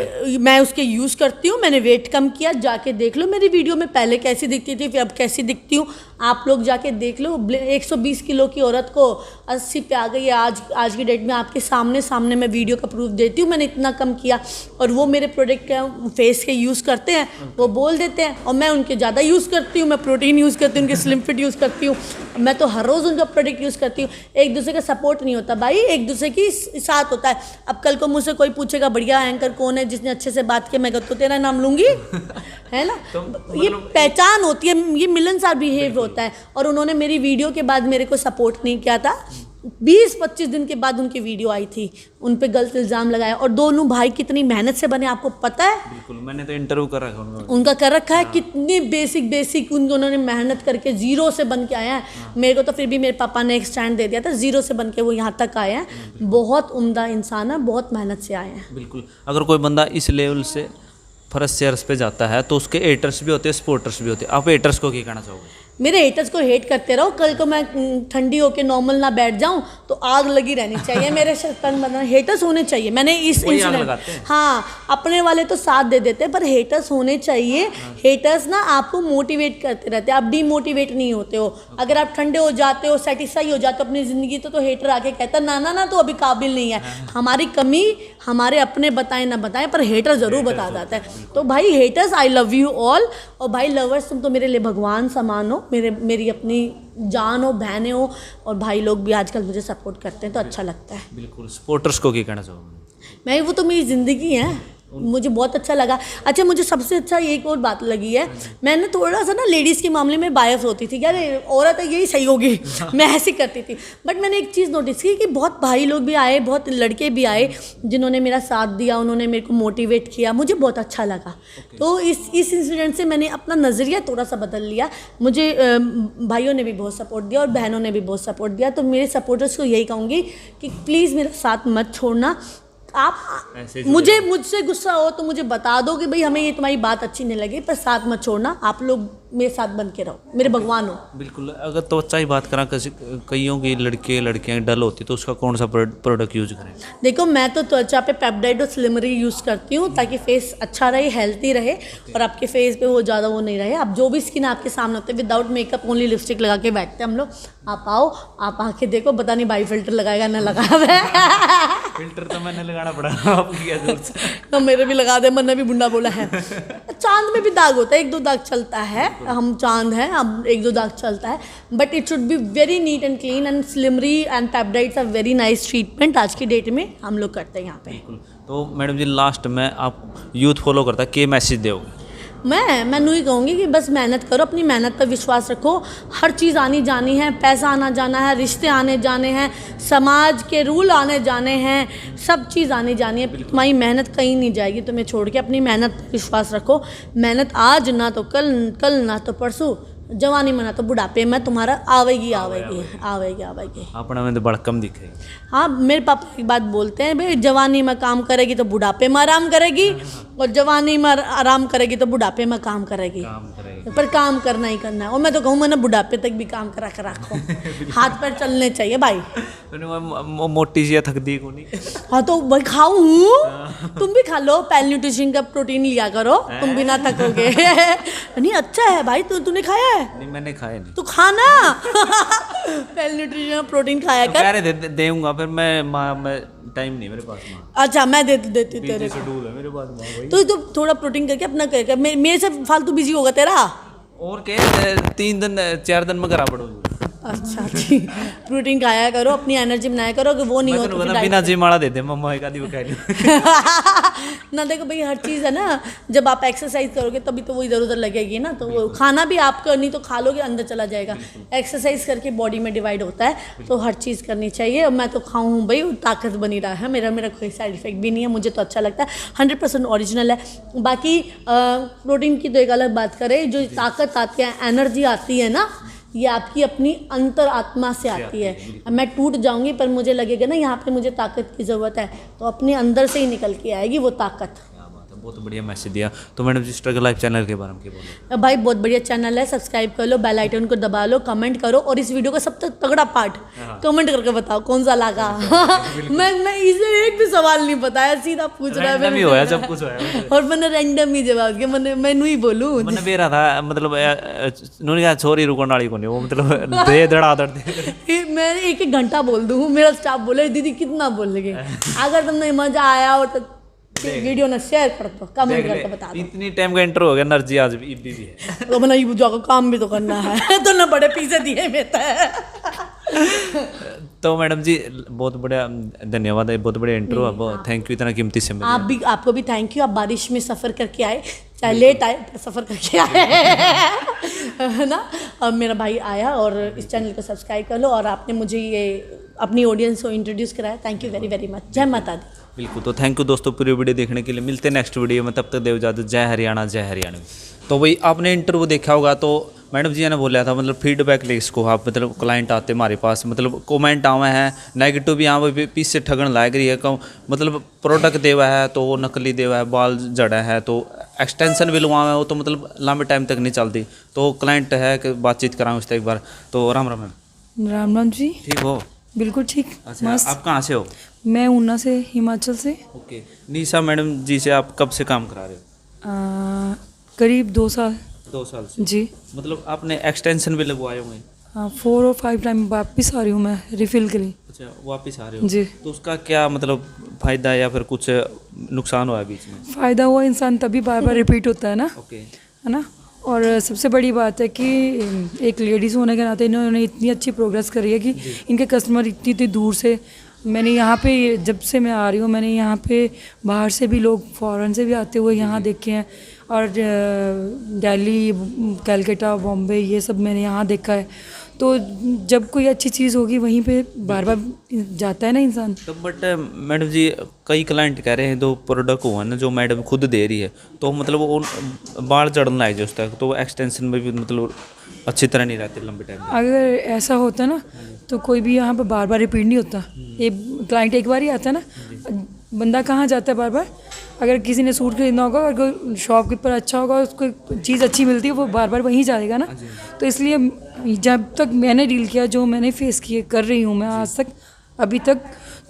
मैं उसके यूज़ करती हूँ, मैंने वेट कम किया, जाके देख लो मेरी वीडियो में पहले कैसी दिखती थी, फिर अब कैसी दिखती हूँ, आप लोग जाके देख लो। 120 किलो की औरत को 80 पे आ गई है आज की डेट में, आपके सामने मैं वीडियो का प्रूफ देती हूँ मैंने इतना कम किया। और वो मेरे प्रोडक्ट के फेस के यूज़ करते हैं, वो बोल देते हैं, और मैं उनके ज़्यादा यूज़ करती हूँ, मैं प्रोटीन यूज़ करती हूँ, उनके स्लिम फिट यूज़ करती हूँ, मैं तो हर रोज़ उनका प्रोडक्ट यूज़ करती हूँ। एक दूसरे का सपोर्ट नहीं होता भाई, एक दूसरे की साथ होता है। अब कल को मुझसे कोई पूछेगा बढ़िया एंकर कौन है जिसने अच्छे से बात की, मैं तो तेरा नाम लूँगी, है ना। ये पहचान होती है, ये मिलनसार बिहेव होता है। और उन्होंने मेरी वीडियो के बाद मेरे को सपोर्ट नहीं किया था, 20-25 दिन के बाद उनकी वीडियो आई थी, उन पे गलत इल्ज़ाम लगाया। और दोनों भाई कितनी मेहनत से बने आपको पता है?
बिल्कुल, मैंने तो इंटरव्यू कर रखा है
उनका कर रखा है। कितनी बेसिक उन्होंने मेहनत करके जीरो से बन के आए हैं। मेरे को तो फिर भी मेरे पापा ने एक स्टैंड दे दिया था, जीरो से बन के वो यहाँ तक आए हैं। बहुत उम्दा इंसान है, बहुत मेहनत से आए हैं।
बिल्कुल, अगर कोई बंदा इस लेवल से फर्स्ट शेयर्स पे जाता है तो उसके हेटर्स भी होते हैं, सपोर्टर्स भी होते हैं। आप हेटर्स को क्या कहना चाहोगे?
मेरे हेटर्स को हेट करते रहो, कल को मैं ठंडी होके नॉर्मल ना बैठ जाऊं तो आग लगी रहनी चाहिए मेरे तन बदन। हेटर्स होने चाहिए। मैंने इस इंसिडेंट, हाँ, अपने वाले तो साथ दे देते हैं पर हेटर्स होने चाहिए। हेटर्स ना आपको मोटिवेट करते रहते हैं, आप डीमोटिवेट नहीं होते हो। अगर आप ठंडे हो जाते हो, सेटिस्फाई हो जाते हो अपनी ज़िंदगी तो हेटर आके कहता ना तो अभी काबिल नहीं है। हमारी कमी हमारे अपने बताएं ना बताएं पर हेटर ज़रूर बता जाता है। तो भाई haters, I love you all. और भाई लवर्स, तुम तो मेरे लिए भगवान समान हो, मेरी अपनी जान हो, बहनें हो। और भाई लोग भी आजकल मुझे सपोर्ट करते हैं तो अच्छा लगता है।
बिल्कुल, सपोर्टर्स को क्या कहना चाहोगे?
मैं, वो तो मेरी ज़िंदगी है, मुझे बहुत अच्छा लगा। अच्छा, मुझे सबसे अच्छा एक और बात लगी है, मैंने थोड़ा सा ना लेडीज़ के मामले में बायस होती थी, यार औरत है यही सही होगी मैं ऐसी करती थी। बट मैंने एक चीज़ नोटिस की कि बहुत भाई लोग भी आए, बहुत लड़के भी आए जिन्होंने मेरा साथ दिया, उन्होंने मेरे को मोटिवेट किया, मुझे बहुत अच्छा लगा। तो इस इंसिडेंट से मैंने अपना नज़रिया थोड़ा सा बदल लिया। मुझे भाइयों ने भी बहुत सपोर्ट दिया और बहनों ने भी बहुत सपोर्ट दिया। तो मेरे सपोर्टर्स को यही कहूँगी कि प्लीज़ मेरा साथ मत छोड़ना। आप मुझसे गुस्सा हो तो मुझे बता दो कि भाई हमें ये तुम्हारी बात अच्छी नहीं लगी, पर साथ मत छोड़ना। आप लोग मेरे साथ बन के रहो, मेरे भगवान हो।
बिल्कुल, अगर त्वचा ही बात करा, कईयों की लड़कियां डल होती तो उसका कौन सा प्रोडक्ट यूज करें?
देखो, मैं तो त्वचा पे पेप्टाइड और स्लिमरी यूज़ करती हूँ ताकि फेस अच्छा रहे, हेल्थी रहे और आपके फेस पे वो ज़्यादा वो नहीं रहे। आप जो भी स्किन आपके सामने होते हैं, विदाउट मेकअप ओनली लिपस्टिक लगा के बैठते हैं हम लोग। आप आओ, आप आके देखो, पता नहीं भाई फिल्टर लगाएगा ना लगाया
फिल्टर तो मैंने लगाना पड़ा आपकी क्या जरूरत है?
तो मेरे भी लगा दे, मैंने भी बुंडा बोला है। चांद में भी दाग होता है, 1-2 दाग चलता है, हम चांद हैं, अब 1-2 दाग चलता है, but it should be very neat and clean. And slimmery and peptides are very nice treatment आज की डेट में हम लोग करते हैं यहाँ पे।
बिल्कुल। तो मैडम जी, लास्ट में आप यूथ फॉलो करता है, क्या मैसेज दोगे?
मैं नहीं कहूँगी कि बस मेहनत करो, अपनी मेहनत पर विश्वास रखो। हर चीज़ आनी जानी है, पैसा आना जाना है, रिश्ते आने जाने हैं, समाज के रूल आने जाने हैं, सब चीज़ आनी जानी है। तुम्हारी मेहनत कहीं नहीं जाएगी तुम्हें छोड़ के। अपनी मेहनत पर विश्वास रखो। मेहनत आज ना तो कल ना तो परसों, जवानी में ना तो बुढ़ापे में तुम्हारा आवेगी।
अपना में तो बड़ा कम दिखे।
हाँ, मेरे पापा एक बात बोलते हैं, भाई जवानी में काम करेगी तो बुढ़ापे में आराम करेगी, और जवानी में आराम करेगी तो बुढ़ापे में काम करेगी। पर काम करना ही करना है। और मैं तो कहूँ, मैंने बुढ़ापे तक भी काम करा कर रखो। हाथ पैर चलने चाहिए भाई।
मोटी सी थक दी को नहीं।
हाँ तो भाई खाऊं हूँ, तुम भी खा लो, पैल न्यूट्रिशन का प्रोटीन लिया करो, तुम भी ना थकोगे। नहीं, अच्छा है भाई, तूने खाया है?
नहीं, मैंने खाया नहीं।
तो खाना पैल न्यूट्रिशन का प्रोटीन खाया कर।
कह रहे देऊंगा, फिर मैं टाइम नहीं मेरे पास।
अच्छा, मैं देती हूँ तेरे
शेड्यूल है मेरे पास भाई।
तो थोड़ा प्रोटीन करके अपना करके मेरे से फालतू बिजी होगा तेरा।
और क्या, 3-4 दिन में करा पड़ोगे।
अच्छा ठीक, प्रोटीन खाया करो, अपनी एनर्जी बनाया करो। कि वो नहीं हो तो
बिना जिम वाला दे दे मम्मा, एक आधी वो खा लो।
ना देखो भाई, हर चीज़ है ना, जब आप एक्सरसाइज करोगे तभी तो वो इधर उधर लगेगी ना। तो वो खाना भी आप नहीं तो खा लोगे, अंदर चला जाएगा। एक्सरसाइज करके बॉडी में डिवाइड होता है, तो हर चीज़ करनी चाहिए। और मैं तो खाऊँ हूँ भाई, ताकत बनी रहा है। मेरा कोई साइड इफेक्ट भी नहीं है, मुझे तो अच्छा लगता है, 100% ओरिजिनल है। बाकी प्रोटीन की तो एक अलग बात करें, जो ताकत आती है, एनर्जी आती है ना, ये आपकी अपनी अंतर आत्मा से आती है। मैं टूट जाऊंगी पर मुझे लगेगा ना यहाँ पे मुझे ताकत की ज़रूरत है, तो अपने अंदर से ही निकल के आएगी वो ताकत।
बहुत बढ़िया मैसेज दिया। तो मैडम जी स्ट्रगल लाइफ चैनल के बारे में क्या बोलो?
भाई बहुत बढ़िया चैनल है, सब्सक्राइब कर लो, बेल आइकन को दबा लो, कमेंट करो, और इस वीडियो का सबसे तगड़ा पार्ट कमेंट करके बताओ कौन सा लगा। मैं इसे एक भी सवाल नहीं बताया, सीधा पूछ रहा है
रैंडम ही होया, सब कुछ होया
और मैंने रैंडम ही जवाब दिया, मैं नहीं बोलूँ।
मैंने बेरा था मतलब उन्होंने कहा छोरी रुकने वाली को नहीं, वो मतलब दे धड़ा धड़ दे।
मैं एक घंटा बोल दूँ, मेरा स्टाफ बोले दीदी कितना बोलेंगे। अगर तुमने मजा आया हो तो वीडियो ना शेयर कर दो, कमेंट करके बता दो।
इतनी टाइम का इंटर हो गया, एनर्जी आज भी है
तो मैंने ये जाकर काम भी तो करना है तो ना बड़े पीछे दिए में
तो मैडम जी बहुत बढ़िया धन्यवाद है, बहुत बढ़िया इंटरव्यू है, थैंक यू इतना कीमती समय
आप भी, आपको भी थैंक यू। आप बारिश में सफ़र करके आए, चाहे लेट आए पर सफ़र करके आए है ना। अब मेरा भाई आया और इस चैनल को सब्सक्राइब कर लो, और आपने मुझे ये अपनी ऑडियंस को इंट्रोड्यूस कराया, thank you very very much. जय माता दी।
बिल्कुल। तो थैंक यू दोस्तों पूरी वीडियो देखने के लिए, मिलते हैं नेक्स्ट वीडियो में, तब तक देव इजाज़त। जय हरियाणा जय हरियाणा। तो भाई आपने इंटरव्यू देखा होगा, तो मैडम जी ने बोला था मतलब फीडबैक ले इसको आप, मतलब क्लाइंट आते हमारे पास, मतलब कमेंट आवे हैं नेगेटिव भी आवे, पीस से ठगन लाग रही है, कम मतलब प्रोडक्ट देवा है तो वो नकली देवा है, बाल जड़ा है तो एक्सटेंशन भी लुआ है, वो तो मतलब लंबे टाइम तक नहीं चलती। तो क्लाइंट है कि बातचीत कराऊँ उससे एक बार। तो राम राम मैम।
राम राम जी।
ठीक हो?
बिल्कुल ठीक।
अच्छा आप कहाँ से हो?
मैं ऊना से, हिमाचल से।
ओके। निशा मैडम जी से आप कब से काम करा रहे हो?
करीब 2 साल।
2 साल से
जी।
मतलब आपने एक्सटेंशन भी लगवाए हुए हैं?
हाँ, 4 और 5 टाइम वापस आ रही हूँ मैं रिफ़िल के लिए।
अच्छा वापस आ रहे हो
जी।
तो उसका क्या मतलब फ़ायदा या फिर कुछ नुकसान हुआ है बीच में?
फ़ायदा हुआ, इंसान तभी बार बार रिपीट होता है ना,
ओके।
है ना। और सबसे बड़ी बात है कि एक लेडीज़ होने के नाते इन्होंने इतनी अच्छी प्रोग्रेस करी है कि इनके कस्टमर इतनी इतनी दूर से, मैंने यहाँ पे जब से मैं आ रही हूँ, मैंने यहाँ पे बाहर से भी लोग फ़ॉरेन से भी आते हुए यहाँ देखे हैं, और दिल्ली, कलकत्ता, बॉम्बे, ये सब मैंने यहाँ देखा है। तो जब कोई अच्छी चीज़ होगी वहीं पे बार बार जाता है ना इंसान।
तो बट मैडम जी कई क्लाइंट कह रहे हैं जो प्रोडक्ट हुआ ना जो मैडम खुद दे रही है, तो मतलब वो बाल चढ़ने लग जाए उस तक, तो एक्सटेंशन में भी मतलब अच्छी तरह नहीं रहते लंबे टाइम।
अगर ऐसा होता ना तो कोई भी यहाँ पर बार बार रिपीट नहीं होता। ये क्लाइंट एक बार ही आता है ना, बंदा कहाँ जाता है बार बार। अगर किसी ने सूट खरीदना होगा, अगर शॉपकीपर अच्छा होगा, उसको चीज़ अच्छी मिलती है, वो बार बार वहीं जाएगा ना। तो इसलिए जब तक मैंने डील किया, जो मैंने फेस किए कर रही हूँ मैं आज तक अभी तक,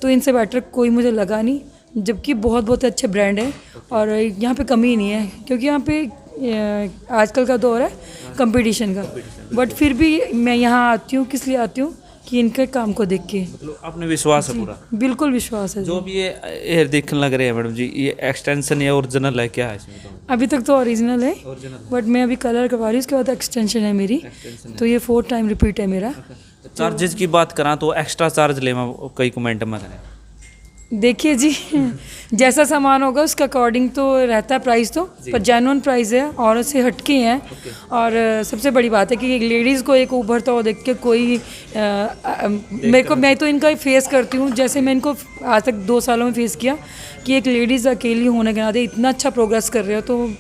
तो इनसे बेटर कोई मुझे लगा नहीं। जबकि बहुत बहुत अच्छे ब्रांड हैं और यहाँ पे कमी नहीं है, क्योंकि यहाँ पे आजकल का दौर है कंपटीशन का। बट फिर भी मैं यहाँ आती हूँ, किस लिए आती हूँ कि इनके काम को देख के,
मतलब आपने विश्वास है पूरा?
बिल्कुल विश्वास है।
जो भी ये हेयर देखने लग रहे हैं मैडम जी, ये एक्सटेंशन या ओरिजिनल है, क्या है इसमें? तो
अभी तक तो ओरिजिनल है, बट मैं अभी कलर करवा रही हूँ, उसके बाद एक्सटेंशन है मेरी। तो ये 4 टाइम रिपीट है मेरा।
चार्जेस की बात करा तो एक्स्ट्रा चार्ज ले कई कमेंट में करें।
देखिए जी, जैसा सामान होगा उसके अकॉर्डिंग तो रहता है प्राइस, तो पर जेन्युइन प्राइस है और उससे हटके हैं। और सबसे बड़ी बात है कि एक लेडीज़ को एक उभरता हुआ देख के कोई मैं तो इनका फेस करती हूँ, जैसे मैं इनको आज तक 2 सालों में फेस किया कि एक लेडीज़ अकेली होने के नाते इतना अच्छा प्रोग्रेस कर रहे हो, तो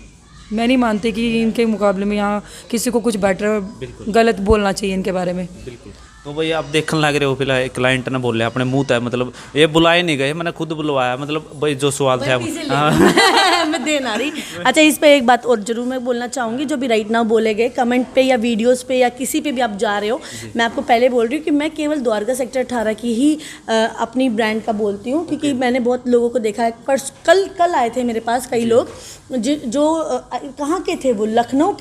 मैं नहीं मानती कि इनके मुकाबले में यहाँ किसी को कुछ बेटर गलत बोलना चाहिए इनके बारे में।
बिल्कुल। तो भाई आप देखने लग रहे हो, फिलहाल क्लाइंट ने बोले अपने मुंह है, मतलब ये बुलाए नहीं गए, मैंने खुद बुलवाया, मतलब भाई जो सवाल था
मैं देन आ रही। अच्छा इस पे एक बात और जरूर मैं बोलना चाहूँगी, जो भी राइट नाउ बोले गए कमेंट पे या वीडियोस पे या किसी पे भी आप जा रहे हो, मैं आपको पहले बोल रही हूँ कि मैं केवल द्वारका सेक्टर 18 की ही अपनी ब्रांड का बोलती हूँ, क्योंकि मैंने बहुत लोगों को देखा है। पर कल आए थे मेरे पास कई लोग जो कहाँ के थे, वो लखनऊ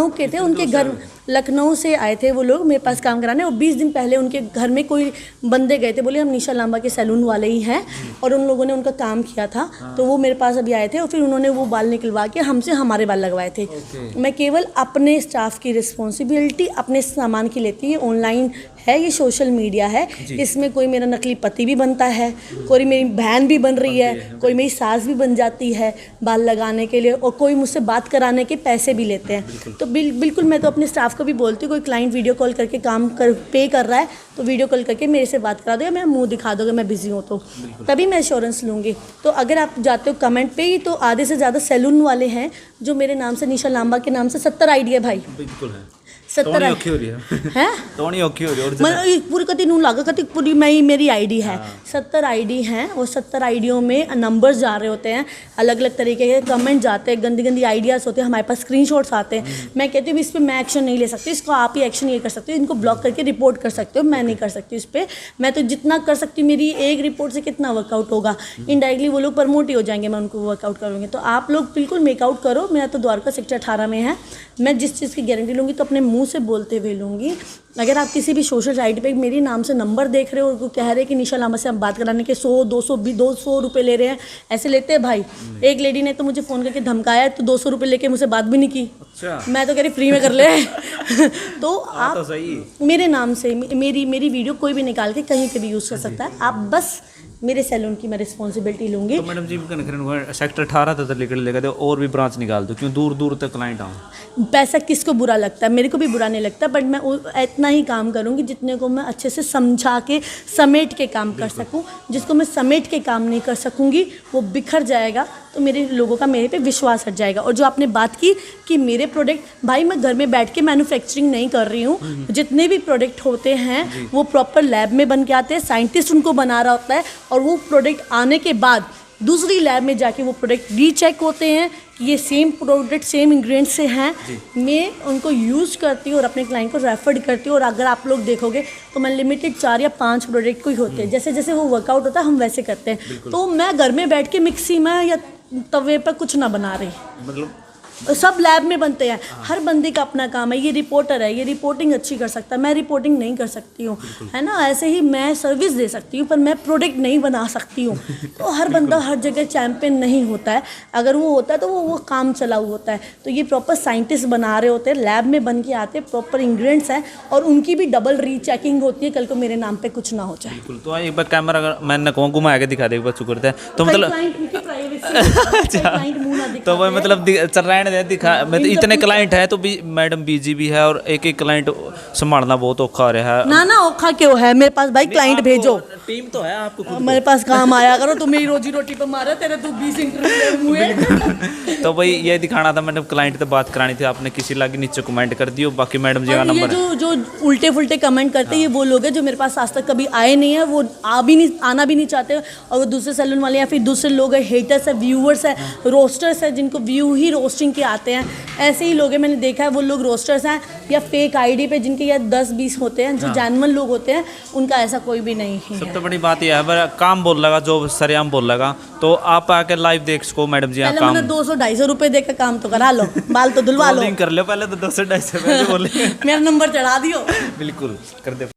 के थे, उनके घर लखनऊ से आए थे वो लोग मेरे पास काम कराने, और 20 दिन पहले उनके घर में कोई बंदे गए थे, बोले हम निशा लांबा के सैलून वाले ही हैं, और उन लोगों ने उनका काम किया था। तो वो मेरे पास अभी आए थे और फिर उन्होंने वो बाल निकलवा के हमसे हमारे बाल लगवाए थे। मैं केवल अपने स्टाफ की रिस्पॉन्सिबिलिटी अपने सामान की लेती है। ऑनलाइन है, ये सोशल मीडिया है, इसमें कोई मेरा नकली पति भी बनता है, कोई मेरी बहन भी बन रही है, कोई मेरी सास भी बन जाती है बाल लगाने के लिए, और कोई मुझसे बात कराने के पैसे भी लेते हैं। तो बिल्कुल मैं तो अपने स्टाफ को भी बोलती हूँ, कोई क्लाइंट वीडियो कॉल करके पे कर रहा है तो वीडियो कॉल करके मेरे से बात करा दो, या मेरा मुंह दिखा दोगे मैं बिजी हूँ तो तभी मैं एश्योरेंस लूँगी। तो अगर आप जाते हो कमेंट पे ही, तो आधे से ज़्यादा सैलून वाले हैं जो मेरे नाम से, निशा लांबा के नाम से 70 आईडी है भाई,
बिल्कुल है
70
ਔਖੀ ਹੋ ਰਹੀ ਹੈ
हैं
ਤੋਣੀ ਔਖੀ ਹੋ ਰਹੀ ਹੈ
मतलब ये पूरी कति नू लागा कति पूरी मेरी आईडी है 70 आईडी हैं और 70 आईडियों में नंबर्स जा रहे होते हैं, अलग अलग तरीके के कमेंट जाते हैं, गंदी गंदी आइडियाज़ होते हैं, हमारे पास स्क्रीनशॉट्स आते हैं। मैं कहती हूँ इस पर मैं एक्शन नहीं ले सकती, इसको आप ही एक्शन ये कर सकते हो, इनको ब्लॉक करके रिपोर्ट कर सकते हो, मैं नहीं कर सकती इस पर। मैं तो जितना कर सकती हूँ, मेरी एक रिपोर्ट से कितना वर्कआउट होगा, इनडायरेक्टली वो लोग प्रमोट ही हो जाएंगे, मैं उनको वर्कआउट करूँगी। तो आप लोग बिल्कुल मेकआउट करो। मेरा तो द्वारका सेक्टर 18 में है, मैं जिस चीज़ की गारंटी लूँगी तो अपने मुँह से बोलते हुए लूँगी। अगर आप किसी भी सोशल साइट पे मेरे नाम से नंबर देख रहे हो और वो कह रहे हैं कि निशा लामा से हम बात कराने के 100 200 रुपये ले रहे हैं, ऐसे लेते हैं भाई। एक लेडी ने तो मुझे फ़ोन करके धमकाया, तो 200 रुपये लेके मुझसे बात भी नहीं की।
अच्छा।
मैं तो कह रही फ्री में कर ले। तो आप
तो सही
मेरे नाम से मेरी वीडियो कोई भी निकाल के कहीं पे भी यूज़ कर सकता है। आप बस मेरे सैलून की मैं रिस्पॉन्सिबिलिटी लूँगी।
तो मैडम जी सेक्टर 18 तक निकल लेगा तो और भी ब्रांच निकाल दो, क्यों दूर दूर तक क्लाइंट आऊँ।
पैसा किसको बुरा लगता है, मेरे को भी बुरा नहीं लगता, बट मैं इतना ही काम करूँगी जितने को मैं अच्छे से समझा के समेट के काम कर सकूँ। जिसको मैं समेट के काम नहीं कर सकूँगी वो बिखर जाएगा, तो मेरे लोगों का मेरे पे विश्वास हट जाएगा। और जो आपने बात की कि मेरे प्रोडक्ट, भाई मैं घर में बैठ के मैन्युफैक्चरिंग नहीं कर रही हूँ। जितने भी प्रोडक्ट होते हैं वो प्रॉपर लैब में बन के आते हैं, साइंटिस्ट उनको बना रहा होता है, और वो प्रोडक्ट आने के बाद दूसरी लैब में जाके वो प्रोडक्ट रीचेक होते हैं कि ये सेम प्रोडक्ट सेम इंग्रेडिएंट्स से हैं। मैं उनको यूज़ करती हूँ और अपने क्लाइंट को रेफर करती हूँ। और अगर आप लोग देखोगे तो मैं लिमिटेड 4 या 5 प्रोडक्ट को ही होते हैं, जैसे जैसे वो वर्कआउट होता है हम वैसे करते हैं। तो मैं घर में बैठ के मिक्सी में या तवे पर कुछ ना बना रही,
मतलब
सब लैब में बनते हैं। हर बंदे का अपना काम है। ये रिपोर्टर है, ये रिपोर्टिंग अच्छी कर सकता है, मैं रिपोर्टिंग नहीं कर सकती हूँ, है ना। ऐसे ही मैं सर्विस दे सकती हूँ पर मैं प्रोडक्ट नहीं बना सकती हूँ। तो हर बंदा हर जगह चैम्पियन नहीं होता है। अगर वो होता है तो वो काम चलाऊ होता है। तो ये प्रॉपर साइंटिस्ट बना रहे होते हैं, लैब में बन के आते हैं, प्रॉपर इंग्रेडिएंट्स हैं, और उनकी भी डबल रीचेकिंग होती है, कल को मेरे नाम पर कुछ ना हो जाए।
बिल्कुल। तो एक बार कैमरा अगर मैंने कहूँ घुमा के दिखा दे, एक बार शुक्र है। तो मतलब तो वो मतलब चल रहा है दिखा, मतलब इतने क्लाइंट है तो भी मैडम बिजी भी है और एक एक क्लाइंट संभालना बहुत औखा हो रहा है।
ना औखा क्यों है, मेरे पास भाई क्लाइंट भेजो,
टीम तो है आपको खुद
मेरे पास काम आया करो। तुम मेरी रोजी रोटी पे मारे, तेरे तो 20 इंटरव्यू हुए।
तो भाई ये दिखाना था, मैंने क्लाइंट से बात करानी थी, आपने किसी लागे नीचे कमेंट कर दियो। बाकी मैडम जी का
और ये
नंबर है।
जो उल्टे फुल्टे कमेंट करते हैं, ये वो लोग हैं जो मेरे पास आज तक कभी आए नहीं है, वो आना भी नहीं चाहते, और वो दूसरे सैलून वाले या फिर दूसरे लोग हैं, हेटर्स है, व्यूअर्स है, रोस्टर्स है, जिनको व्यू ही रोस्टिंग के आते हैं। ऐसे ही लोग हैं, मैंने देखा है, वो लोग रोस्टर्स हैं या फेक आईडी पे जिनके या 10-20 होते हैं, जो जानवन लोग होते हैं, उनका ऐसा कोई भी नहीं है।
सबसे बड़ी बात यह है, काम बोल लगा, जो सरेआम बोल लगा, तो आप आके लाइव देख सको मैडम जी।
पहले
काम
मैंने 200-250 रुपए देकर काम तो करा लो, बाल तो धुलवा लो।
कर लो पहले तो 200-250 बोले।
मेरा नंबर चढ़ा दियो।
बिल्कुल कर दे।